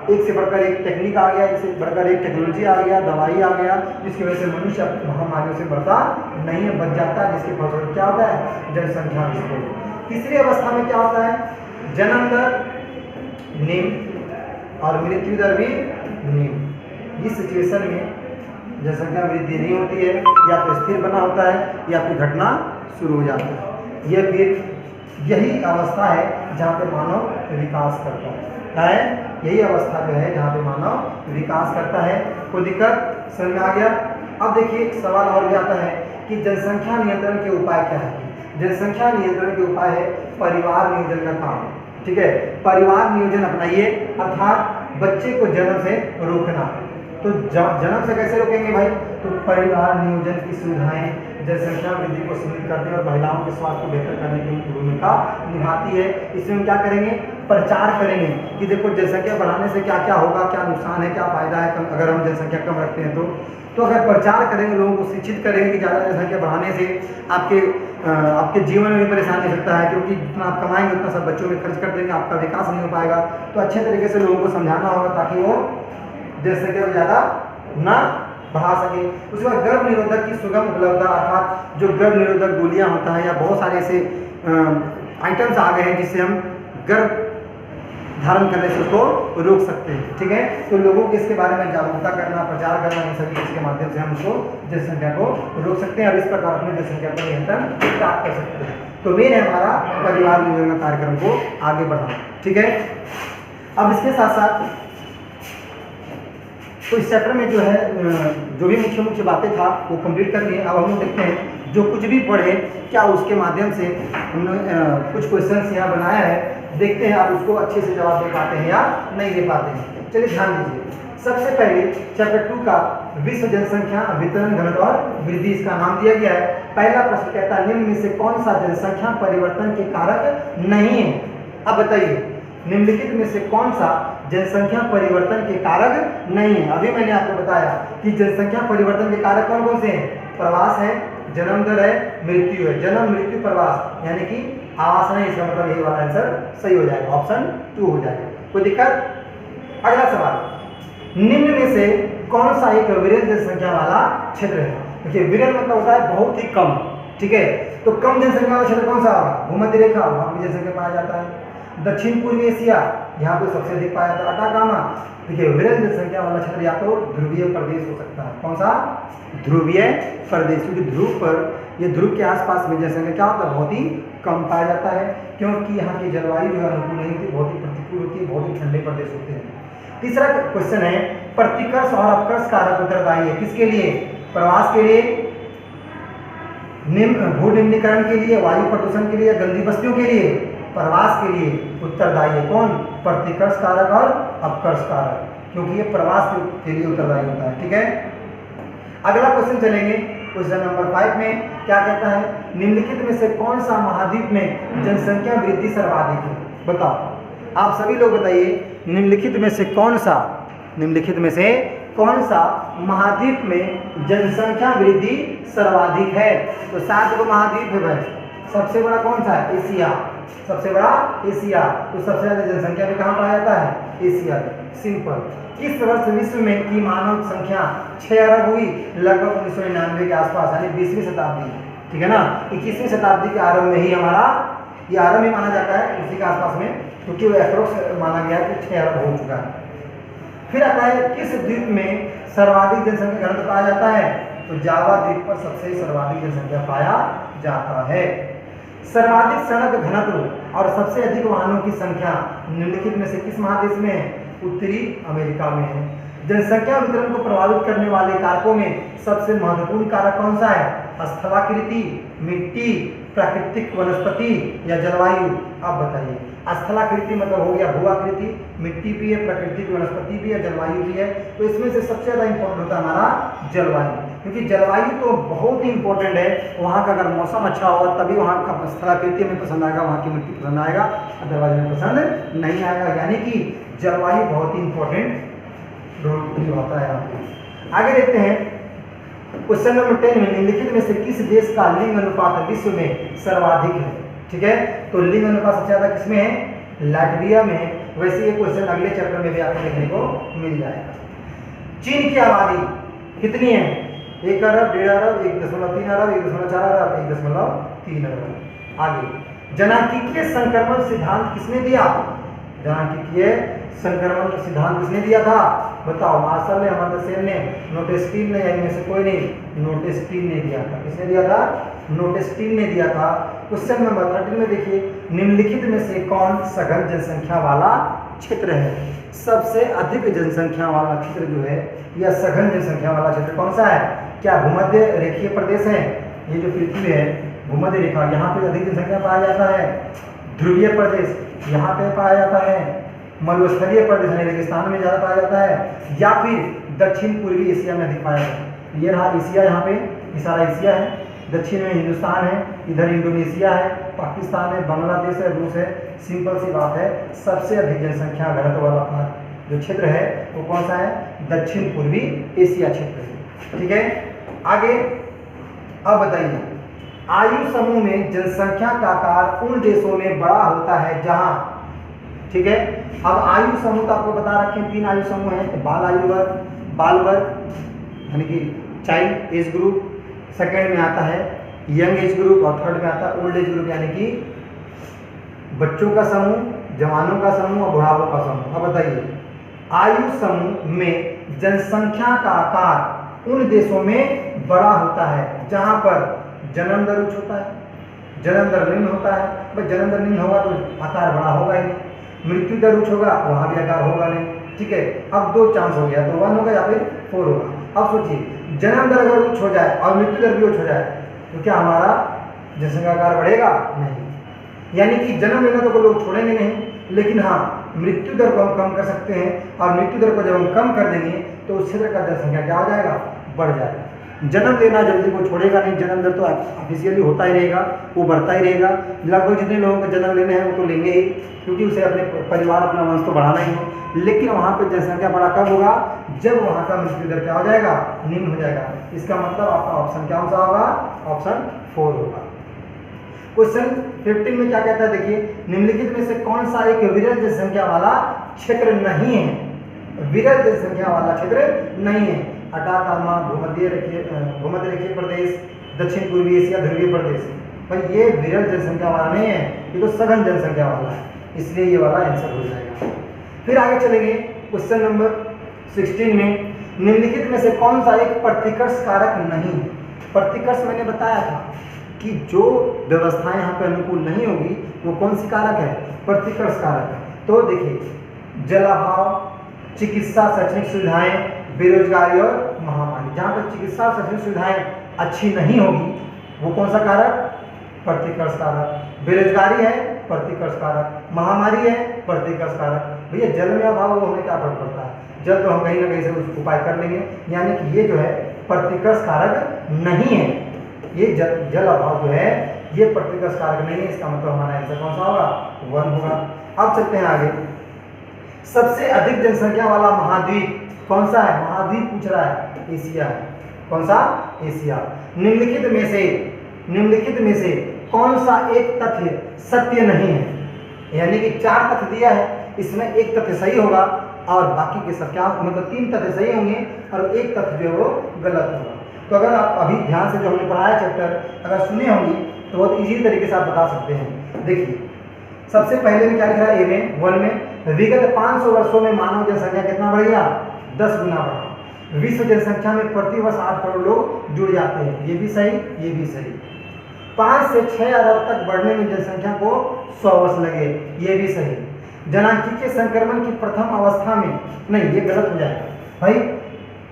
Speaker 1: एक से बढ़कर एक टेक्निक आ गया, एक से बढ़कर एक टेक्नोलॉजी आ गया, दवाई आ गया, जिसकी वजह से मनुष्य महामारियों से बढ़ता नहीं है, बच जाता है, जिसके फलस्वरूप क्या होता है? जनसंख्या विस्फोट। तीसरी अवस्था में क्या होता है? जन्म दर निम्न और मृत्यु दर भी निम्न। इस सिचुएशन में जनसंख्या वृद्धि नहीं होती है, या तो स्थिर बना होता है या फिर घटना शुरू हो जाता है। यह फिर यही अवस्था है जहाँ पे मानव विकास करता है। क्या है? यही अवस्था जो है जहाँ पे मानव विकास करता है। कोई दिक्कत समझ में आ गया? अब देखिए एक सवाल और भी आता है कि जनसंख्या नियंत्रण के उपाय क्या है? जनसंख्या नियंत्रण के उपाय है परिवार नियोजन का काम, ठीक है। परिवार नियोजन अपनाइए, अर्थात बच्चे को जन्म से रोकना। तो जन्म से कैसे रोकेंगे भाई? तो परिवार नियोजन की सुविधाएं जनसंख्या वृद्धि को सीमित करने और महिलाओं के स्वास्थ्य को बेहतर करने की भूमिका निभाती है। इसमें हम क्या करेंगे? प्रचार करेंगे कि देखो जनसंख्या बढ़ाने से क्या क्या होगा, क्या नुकसान है, क्या फायदा है अगर हम जनसंख्या कम रखते हैं तो अगर प्रचार करेंगे, लोगों को शिक्षित करेंगे कि ज़्यादा जनसंख्या बढ़ाने से आपके जीवन में भी परेशानी हो सकता है, क्योंकि जितना आप कमाएंगे उतना सब बच्चों में खर्च कर देंगे, आपका विकास नहीं हो पाएगा। तो अच्छे तरीके से लोगों को समझाना होगा ताकि वो जनसंख्या को ज़्यादा ना बढ़ा सके। उसके बाद गर्भ निरोधक की सुगम उपलब्धता, अर्थात जो गर्भ निरोधक गोलियां होता है या बहुत सारे ऐसे आइटम्स आ गए हैं जिससे हम गर्भ धारण करने से उसको रोक सकते हैं, ठीक है। तो लोगों को इसके बारे में जागरूकता करना, प्रचार करना, इन सभी चीज़ के माध्यम से हम उसको जनसंख्या को रोक सकते हैं और इस प्रकार अपनी जनसंख्या पर नियंत्रण प्राप्त कर सकते हैं। तो मेन है हमारा परिवार नियोजन कार्यक्रम को आगे बढ़ाना, ठीक है। अब इसके साथ साथ तो इस चैप्टर में जो है जो भी मुख्य बातें था वो कंप्लीट कर लिए। अब हम लोग देखते हैं जो कुछ भी पढ़े क्या उसके माध्यम से हमने कुछ क्वेश्चंस यहाँ बनाया है, देखते हैं आप उसको अच्छे से जवाब दे पाते हैं या नहीं दे पाते हैं। चलिए ध्यान दीजिए। सबसे पहले चैप्टर 2 का विश्व जनसंख्या वितरण घनत्व और वृद्धि, इसका नाम दिया गया है। पहला प्रश्न कहता है निम्न में से कौन सा जनसंख्या परिवर्तन के कारक नहीं है? अब बताइए निम्नलिखित में से कौन सा जनसंख्या परिवर्तन के कारक नहीं है? अभी मैंने आपको बताया कि जनसंख्या परिवर्तन के कारक कौन कौन से हैं? प्रवास है, जन्म दर है, मृत्यु है। जन्म, मृत्यु, प्रवास यानी कि आवास नहीं, इसका मतलब यही वाला आंसर सही हो जाएगा, ऑप्शन 2 हो जाएगा। कोई दिक्कत? अगला सवाल, निम्न में से कौन सा एक विरल जनसंख्या वाला क्षेत्र है? देखिए विरल मतलब होता है बहुत ही कम, ठीक है। तो कम जनसंख्या वाला क्षेत्र कौन सा होगा? भूमध्य रेखा, वहां पर जनसंख्या पाया जाता है। दक्षिण पूर्वी एशिया, यहाँ पे सबसे अधिक पाया जाता है। अटाकामा, देखिए विरल जनसंख्या वाला क्षेत्र या तो ध्रुवीय प्रदेश हो सकता है। कौन सा? ध्रुवीय प्रदेश, क्योंकि ध्रुव पर ये ध्रुव के आसपास में जनसंख्या क्या होता है? बहुत ही कम पाया जाता है, क्योंकि यहाँ की जलवायु जो है अनुकूल नहीं होती, बहुत ही प्रतिकूल होती है, बहुत ही ठंडे प्रदेश होते हैं। तीसरा क्वेश्चन है प्रतिकर्ष और अपकर्ष कारक उत्तरदायी है किसके लिए? प्रवास के लिए, भू निम्नीकरण के लिए, वायु प्रदूषण के लिए, गंदी बस्तियों के लिए, प्रवास के लिए उत्तरदायी है कौन? प्रतिकर्ष कारक और अपकर्ष कारक, क्योंकि ये प्रवास के लिए उत्तरदायी होता है। ठीक है, अगला क्वेश्चन चलेंगे क्वेश्चन नंबर 5 में क्या कहता है, निम्नलिखित में से कौन सा महाद्वीप में जनसंख्या वृद्धि सर्वाधिक है? बताओ, आप सभी लोग बताइए, निम्नलिखित में से कौन सा महाद्वीप में जनसंख्या वृद्धि सर्वाधिक है? तो 7 को महाद्वीप है भाई, सबसे बड़ा कौन सा है? एशिया, सबसे बड़ा एशिया। तो सबसे ज्यादा जनसंख्या में कहाँ पाया जाता है? एशिया में। सिंपल। किस वर्ष विश्व में की मानव संख्या 6 अरब हुई? लगभग 1999 के आसपास, यानी 20वीं शताब्दी। ठीक है ना, 21वीं शताब्दी के आरंभ में ही हमारा ये आरंभ ही माना जाता है, उसी के आसपास में, क्योंकि वो अप्रोक्स माना गया कि 6 अरब हो चुका है। फिर आता है, किस द्वीप में सर्वाधिक जनसंख्या घनत्व पाया जाता है? तो जावा द्वीप पर सबसे सर्वाधिक जनसंख्या पाया जाता है। सर्वाधिक सड़क घनत्व और सबसे अधिक वाहनों की संख्या निम्नलिखित में से किस महादेश में है? उत्तरी अमेरिका में है। जनसंख्या वितरण को प्रभावित करने वाले कारकों में सबसे महत्वपूर्ण कारक कौन सा है? स्थलाकृति, मिट्टी, प्राकृतिक वनस्पति या जलवायु? आप बताइए। स्थलाकृति मतलब हो गया भू-आकृति, मिट्टी भी है, प्राकृतिक वनस्पति भी है, जलवायु भी है। तो इसमें से सबसे ज़्यादा इंपॉर्टेंट होता है हमारा जलवायु, क्योंकि जलवायु तो बहुत ही इंपॉर्टेंट है। वहाँ का अगर मौसम अच्छा होगा तभी वहाँ का स्थलाकृति में पसंद आएगा, वहाँ की मिट्टी पसंद आएगा, अदरवाइज में पसंद नहीं आएगा। यानी कि जलवायु बहुत ही इंपॉर्टेंट रोल निभाता है। आगे देखते हैं क्वेश्चन नंबर 10 में, निम्नलिखित में से किस देश का लिंग अनुपात विश्व में सर्वाधिक है? ठीक है, तो लिंग अनुपात सबसे ज्यादा किसमें है? लाटविया में है। वैसे ये क्वेश्चन अगले चैप्टर में भी आपको देखने को मिल जाएगा। चीन की आबादी कितनी है? 1 अरब, 1.5 अरब, 1.3 अरब, 1.4 अरब, 1.3 अरब। आगे, जनांकीय संक्रमण सिद्धांत किसने दिया? जनांकीय संक्रमण का सिद्धांत किसने दिया था? बताओ। मार्शल ने, अमर्त्य सेन ने, नोटेस्टीन ने, या इनमें से कोई नहीं? नोटेस्टीन ने दिया था। किसने दिया था? नोटेस्टीन ने दिया था। क्वेश्चन नंबर 13 में देखिए, निम्नलिखित में से कौन सघन जनसंख्या वाला क्षेत्र है? सबसे अधिक जनसंख्या वाला क्षेत्र जो है या सघन जनसंख्या वाला क्षेत्र कौन सा है? क्या भूमध्य रेखीय प्रदेश है? ये जो पृथ्वी है भूमध्य रेखा, यहाँ पे अधिक जनसंख्या पाया जाता है। ध्रुवीय प्रदेश यहाँ पे पाया जाता है। मरुस्थलीय प्रदेश रेगिस्तान में ज़्यादा पाया जाता है, या फिर दक्षिण पूर्वी एशिया में अधिक पाया जाता है। ये रहा एशिया, यहाँ पे ये सारा एशिया है। दक्षिण में हिंदुस्तान है, इधर इंडोनेशिया है, पाकिस्तान है, बांग्लादेश है, रूस है। सिंपल सी बात है, सबसे अधिक जनसंख्या घनत्व वाला जो क्षेत्र है वो कौन सा है? दक्षिण पूर्वी एशिया क्षेत्र है। ठीक है, आगे अब बताइए, आयु समूह में जनसंख्या का आकार उन देशों में बड़ा होता है जहां, ठीक है, अब आयु समूह तो आपको बता रखे हैं, 3 आयु समूह है। बाल आयु वर्ग, बाल वर्ग यानी कि चाइल्ड एज ग्रुप, सेकंड में आता है यंग एज ग्रुप, और थर्ड में आता है ओल्ड एज ग्रुप, यानी कि बच्चों का समूह, जवानों का समूह और बुढ़ापों का समूह। अब बताइए, आयु समूह में जनसंख्या का आकार उन देशों में बड़ा होता है जहां पर जन्म दर उच्च होता है, जन्म दर निम्न होता है। भाई जन्म दर निम्न होगा तो आकार बड़ा होगा ही नहीं, मृत्यु दर उच्च होगा वहाँ भी आकार होगा नहीं। ठीक है, अब 2 चांस हो गया, तो 1 होगा या फिर 4 होगा। अब सोचिए, जन्म दर अगर उच्च हो जाए और मृत्यु दर भी उच्च हो जाए तो क्या हमारा जनसंख्या आकार बढ़ेगा? नहीं। यानी कि जन्म लेना तो कोई लोग छोड़ेंगे नहीं, लेकिन हाँ मृत्यु दर को हम कम कर सकते हैं, और मृत्यु दर को जब हम कम कर देंगे तो उस क्षेत्र का जनसंख्या क्या हो जाएगा? बढ़ जाएगा। जन्म लेना जल्दी को छोड़ेगा नहीं, जन्म दर तो ऑफिशियली होता ही रहेगा, वो बढ़ता ही रहेगा। लगभग जितने लोगों को जन्म लेने हैं वो तो लेंगे ही, क्योंकि उसे अपने परिवार, अपना वंश तो बढ़ाना ही हो। लेकिन वहाँ पे जनसंख्या बड़ा कब होगा? जब वहाँ का मृत्यु दर क्या हो जाएगा? निम्न हो जाएगा। इसका मतलब आपका ऑप्शन क्या सा होगा? ऑप्शन 4 होगा। क्वेश्चन 15 में क्या कहता है देखिए, निम्नलिखित में से कौन सा एक विरल जनसंख्या वाला क्षेत्र नहीं है? विरल जनसंख्या वाला क्षेत्र नहीं है। अटाकामा, भूमध्य रेखीय प्रदेश, दक्षिण पूर्वी एशिया, ध्रुवीय प्रदेश। भाई ये विरल जनसंख्या वाला नहीं है, ये तो सघन जनसंख्या वाला है, इसलिए ये वाला आंसर हो जाएगा। फिर आगे चलेंगे क्वेश्चन नंबर 16 में, निम्नलिखित में से कौन सा एक प्रतिकर्ष कारक नहीं? प्रतिकर्ष मैंने बताया था कि जो व्यवस्थाएं यहाँ पे अनुकूल नहीं होगी वो कौन सी कारक है? प्रतिकर्ष कारक है। तो देखिए, जलाभाव, चिकित्सा शैक्षणिक सुविधाएं, बेरोजगारी और महामारी। जहाँ पर चिकित्सा शैक्षणिक सुविधाएं अच्छी नहीं होगी वो कौन सा कारक? प्रतिकर्ष कारक। बेरोजगारी है, प्रतिकर्ष कारक। महामारी है, प्रतिकर्ष कारक। भैया जल में अभाव हो, हमें क्या फर्क पड़ता है? जल तो हम कहीं ना कहीं से उस उपाय कर लेंगे, यानी कि ये जो है प्रतिकर्ष कारक नहीं है। ये जल अभाव जो है ये प्रतिकर्ष कारक नहीं है। इसका मतलब हमारा आंसर कौन सा होगा? 1 होगा। अब चलते हैं आगे। सबसे अधिक जनसंख्या वाला महाद्वीप कौन सा है? महाद्वीप पूछ रहा है, एशिया है। कौन सा? एशिया। निम्नलिखित में से कौन सा एक तथ्य सत्य नहीं है? यानी कि 4 तथ्य दिया है, इसमें एक तथ्य सही होगा और बाकी के सब क्या, मतलब 3 तथ्य सही होंगे और एक तथ्य जो है वो गलत होगा। तो अगर आप अभी ध्यान से जो हमने पढ़ाया चैप्टर अगर सुने होंगे तो बहुत इजी तरीके से आप बता सकते हैं। देखिए सबसे पहले में क्या लिख रहा है? ए में 1 में विगत 500 वर्षों में मानव जनसंख्या कितना बढ़ गया? 10 गुना बढ़ा। विश्व जनसंख्या में प्रति वर्ष 8 करोड़ लोग जुड़ जाते हैं। ये भी सही, ये भी सही। 5 से 6 अरब तक बढ़ने में जनसंख्या को 100 वर्ष लगे। ये भी सही। जनांगीय संक्रमण की प्रथम अवस्था में, नहीं ये गलत हो जाएगा भाई।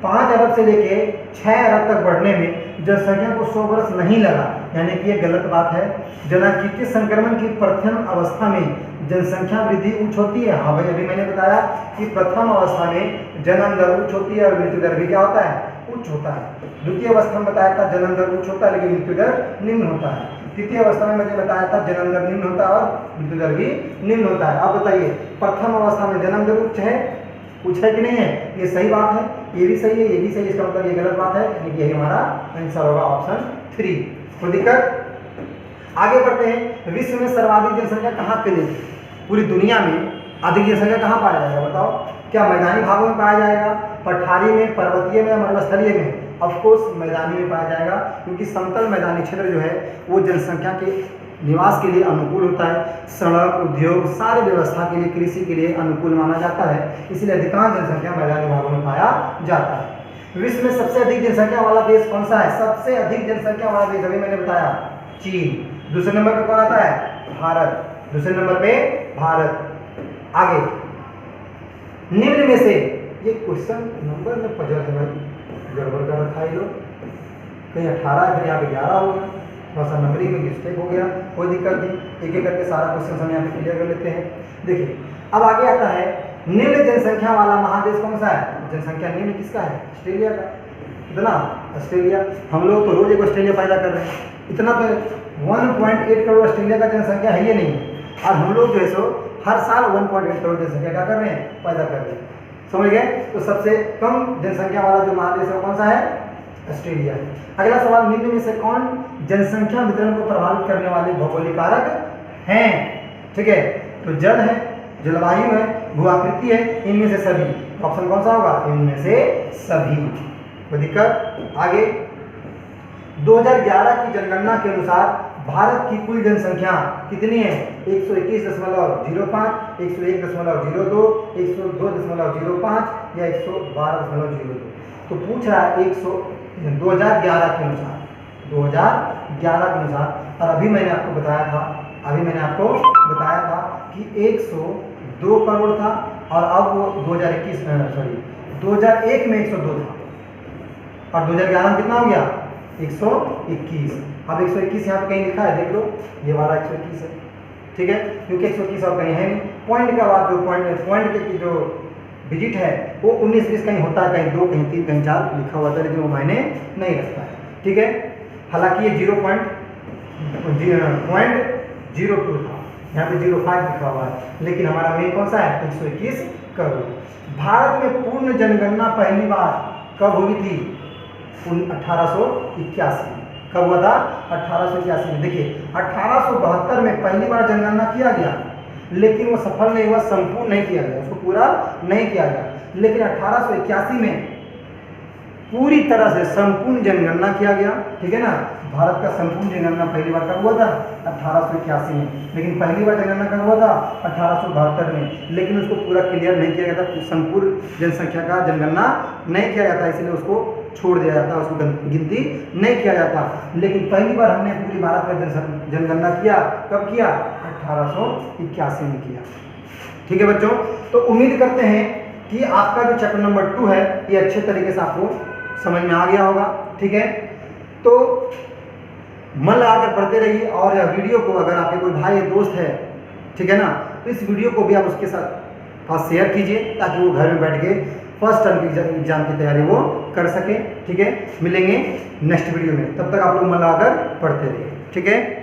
Speaker 1: 5 अरब से लेके 6 अरब तक बढ़ने में जनसंख्या को 100 वर्ष नहीं लगा, यानी कि ये गलत बात है। जनांगीय संक्रमण की प्रथम अवस्था में जनसंख्या वृद्धि उच्च होती है। हाँ भाई, अभी मैंने बताया कि प्रथम अवस्था में जन्म दर उच्च होती है और मृत्यु दर भी क्या होता है? उच्च होता है। द्वितीय अवस्था में बताया था जन्म दर उच्च होता है लेकिन मृत्यु दर निम्न होता है। तृतीय अवस्था में मैंने बताया था जन्म दर निम्न होता है और मृत्यु दर भी निम्न होता है। अब बताइए प्रथम अवस्था में जन्म दर उच्च है कि नहीं है? ये सही बात है, ये भी सही है, ये भी सही। इसका मतलब ये गलत बात है, यानी कि यही हमारा आंसर होगा ऑप्शन 3। कोई दिक्कत? आगे बढ़ते हैं। विश्व में सर्वाधिक जनसंख्या कहाँ पे मिलेगी? पूरी दुनिया में अधिक जनसंख्या कहाँ पाया जाएगा? बताओ। क्या मैदानी भागों में पाया जाएगा, पठारी में, पर्वतीय में, मरुस्थलीय में? ऑफकोर्स मैदानी में पाया जाएगा, क्योंकि समतल मैदानी क्षेत्र जो है वो जनसंख्या के निवास के लिए अनुकूल होता है। सड़क, उद्योग, सारी व्यवस्था के लिए, कृषि के लिए अनुकूल माना जाता है, इसलिए अधिकांश जनसंख्या मैदानी भागों में पाया जाता है। विश्व में सबसे अधिक जनसंख्या वाला देश कौन सा है? सबसे अधिक जनसंख्या वाला देश अभी मैंने बताया चीन। दूसरे नंबर पे कौन आता है? भारत। दूसरे नंबर पे भारत। आगे निम्न में से, ये क्वेश्चन नंबर में पजल है भाई, गड़बड़ कर रखा है लोग। कहीं 18 है, फिर यहाँ पे 11 हो गया, थोड़ा सा नंबरिंग में मिस्टेक हो गया। कोई दिक्कत नहीं, एक एक करके सारा क्वेश्चन हम यहाँ पे क्लियर कर लेते हैं। देखिए अब आगे आता है निम्न जनसंख्या वाला महादेश कौन सा है? जनसंख्या निम्न किसका है? ऑस्ट्रेलिया का। कितना? ऑस्ट्रेलिया। हम लोग तो रोज एक ऑस्ट्रेलिया पैदा कर रहे हैं। इतना तो 1.8 करोड़ ऑस्ट्रेलिया का जनसंख्या है ये नहीं, और हम लोग जो है सो हर साल 1.8 करोड़ जनसंख्या क्या कर रहे हैं? पैदा कर रहे हैं। समझ गए? तो सबसे कम जनसंख्या वाला जो महादेश है कौन सा है? ऑस्ट्रेलिया है। अगला सवाल, निम्न में से कौन जनसंख्या वितरण को प्रभावित करने वाले भौगोलिक कारक हैं? ठीक है, तो जल है, जलवायु है, भूआकृति है, इनमें से सभी। ऑप्शन कौन सा होगा? इनमें से सभी। कोई दिक्कत? आगे 2011 की जनगणना के अनुसार भारत की कुल जनसंख्या कितनी है? 121.05, 101.02, 102.05 या 112.02। तो पूछ रहा है 2011 के अनुसार, 2011 के अनुसार। और अभी मैंने आपको बताया था कि 102 करोड़ था और अब वो 2001 में 102 था और 2011 में कितना हो गया? 121। अब 121 यहाँ पे कहीं लिखा है, देख लो, ये वाला 121 है। ठीक है, क्योंकि 121 और कहीं है नहीं। पॉइंट का बाद जो पॉइंट के जो डिजिट है वो 19-20 कहीं होता है, कहीं 2, कहीं 3, कहीं 4 लिखा हुआ था, लेकिन वो मायने नहीं रखता है। ठीक है, हालांकि ये 0.02 था, यहाँ पे 0.5 लिखा हुआ है, लेकिन हमारा मेन कौन सा है? 121 करोड़। भारत में पूर्ण जनगणना पहली बार कब हुई थी? 1881। कब हुआ था? 1881 में। देखिए 1872 में पहली बार जनगणना किया गया, लेकिन वो सफल नहीं हुआ, संपूर्ण नहीं किया गया, उसको पूरा नहीं किया गया। लेकिन 1881 में पूरी तरह से संपूर्ण जनगणना किया गया। ठीक है ना, भारत का संपूर्ण जनगणना पहली बार कब हुआ था? 1881 में। लेकिन पहली बार जनगणना कब हुआ था? 1872 में। लेकिन उसको पूरा क्लियर नहीं किया गया था, संपूर्ण जनसंख्या का जनगणना नहीं किया जाता, इसलिए उसको छोड़ दिया जाता, उसको गिनती नहीं किया जाता। लेकिन पहली बार हमने पूरी भारत में जनगणना किया, कब किया? 1881 में किया। ठीक है बच्चों, तो उम्मीद करते हैं कि आपका जो चैप्टर नंबर 2 है ये अच्छे तरीके से आपको समझ में आ गया होगा। ठीक है, तो 2 नंबर का जो चैप्टर है ये 2 अच्छे तरीके से आपको समझ में आ गया होगा। ठीक है, तो उम्मीद करते हैं कि आपका जो चैप्टर नंबर 2 है ये अच्छे तरीके से आपको समझ में आ गया होगा। ठीक है, तो 2 नंबर का जो चैप्टर है ये 2 अच्छे तरीके से आपको समझ में आ गया होगा। ठीक है, तो मन लगाकर पढ़ते रहिए। और यह वीडियो को अगर आपके कोई भाई या दोस्त है, ठीक है ना, तो इस वीडियो को भी आप उसके साथ पास शेयर कीजिए ताकि वो घर में बैठ के फर्स्ट टर्म की एग्जाम की तैयारी वो कर सके। ठीक है, मिलेंगे नेक्स्ट वीडियो में, तब तक आप लोग मन लगाकर पढ़ते रहिए। ठीक है।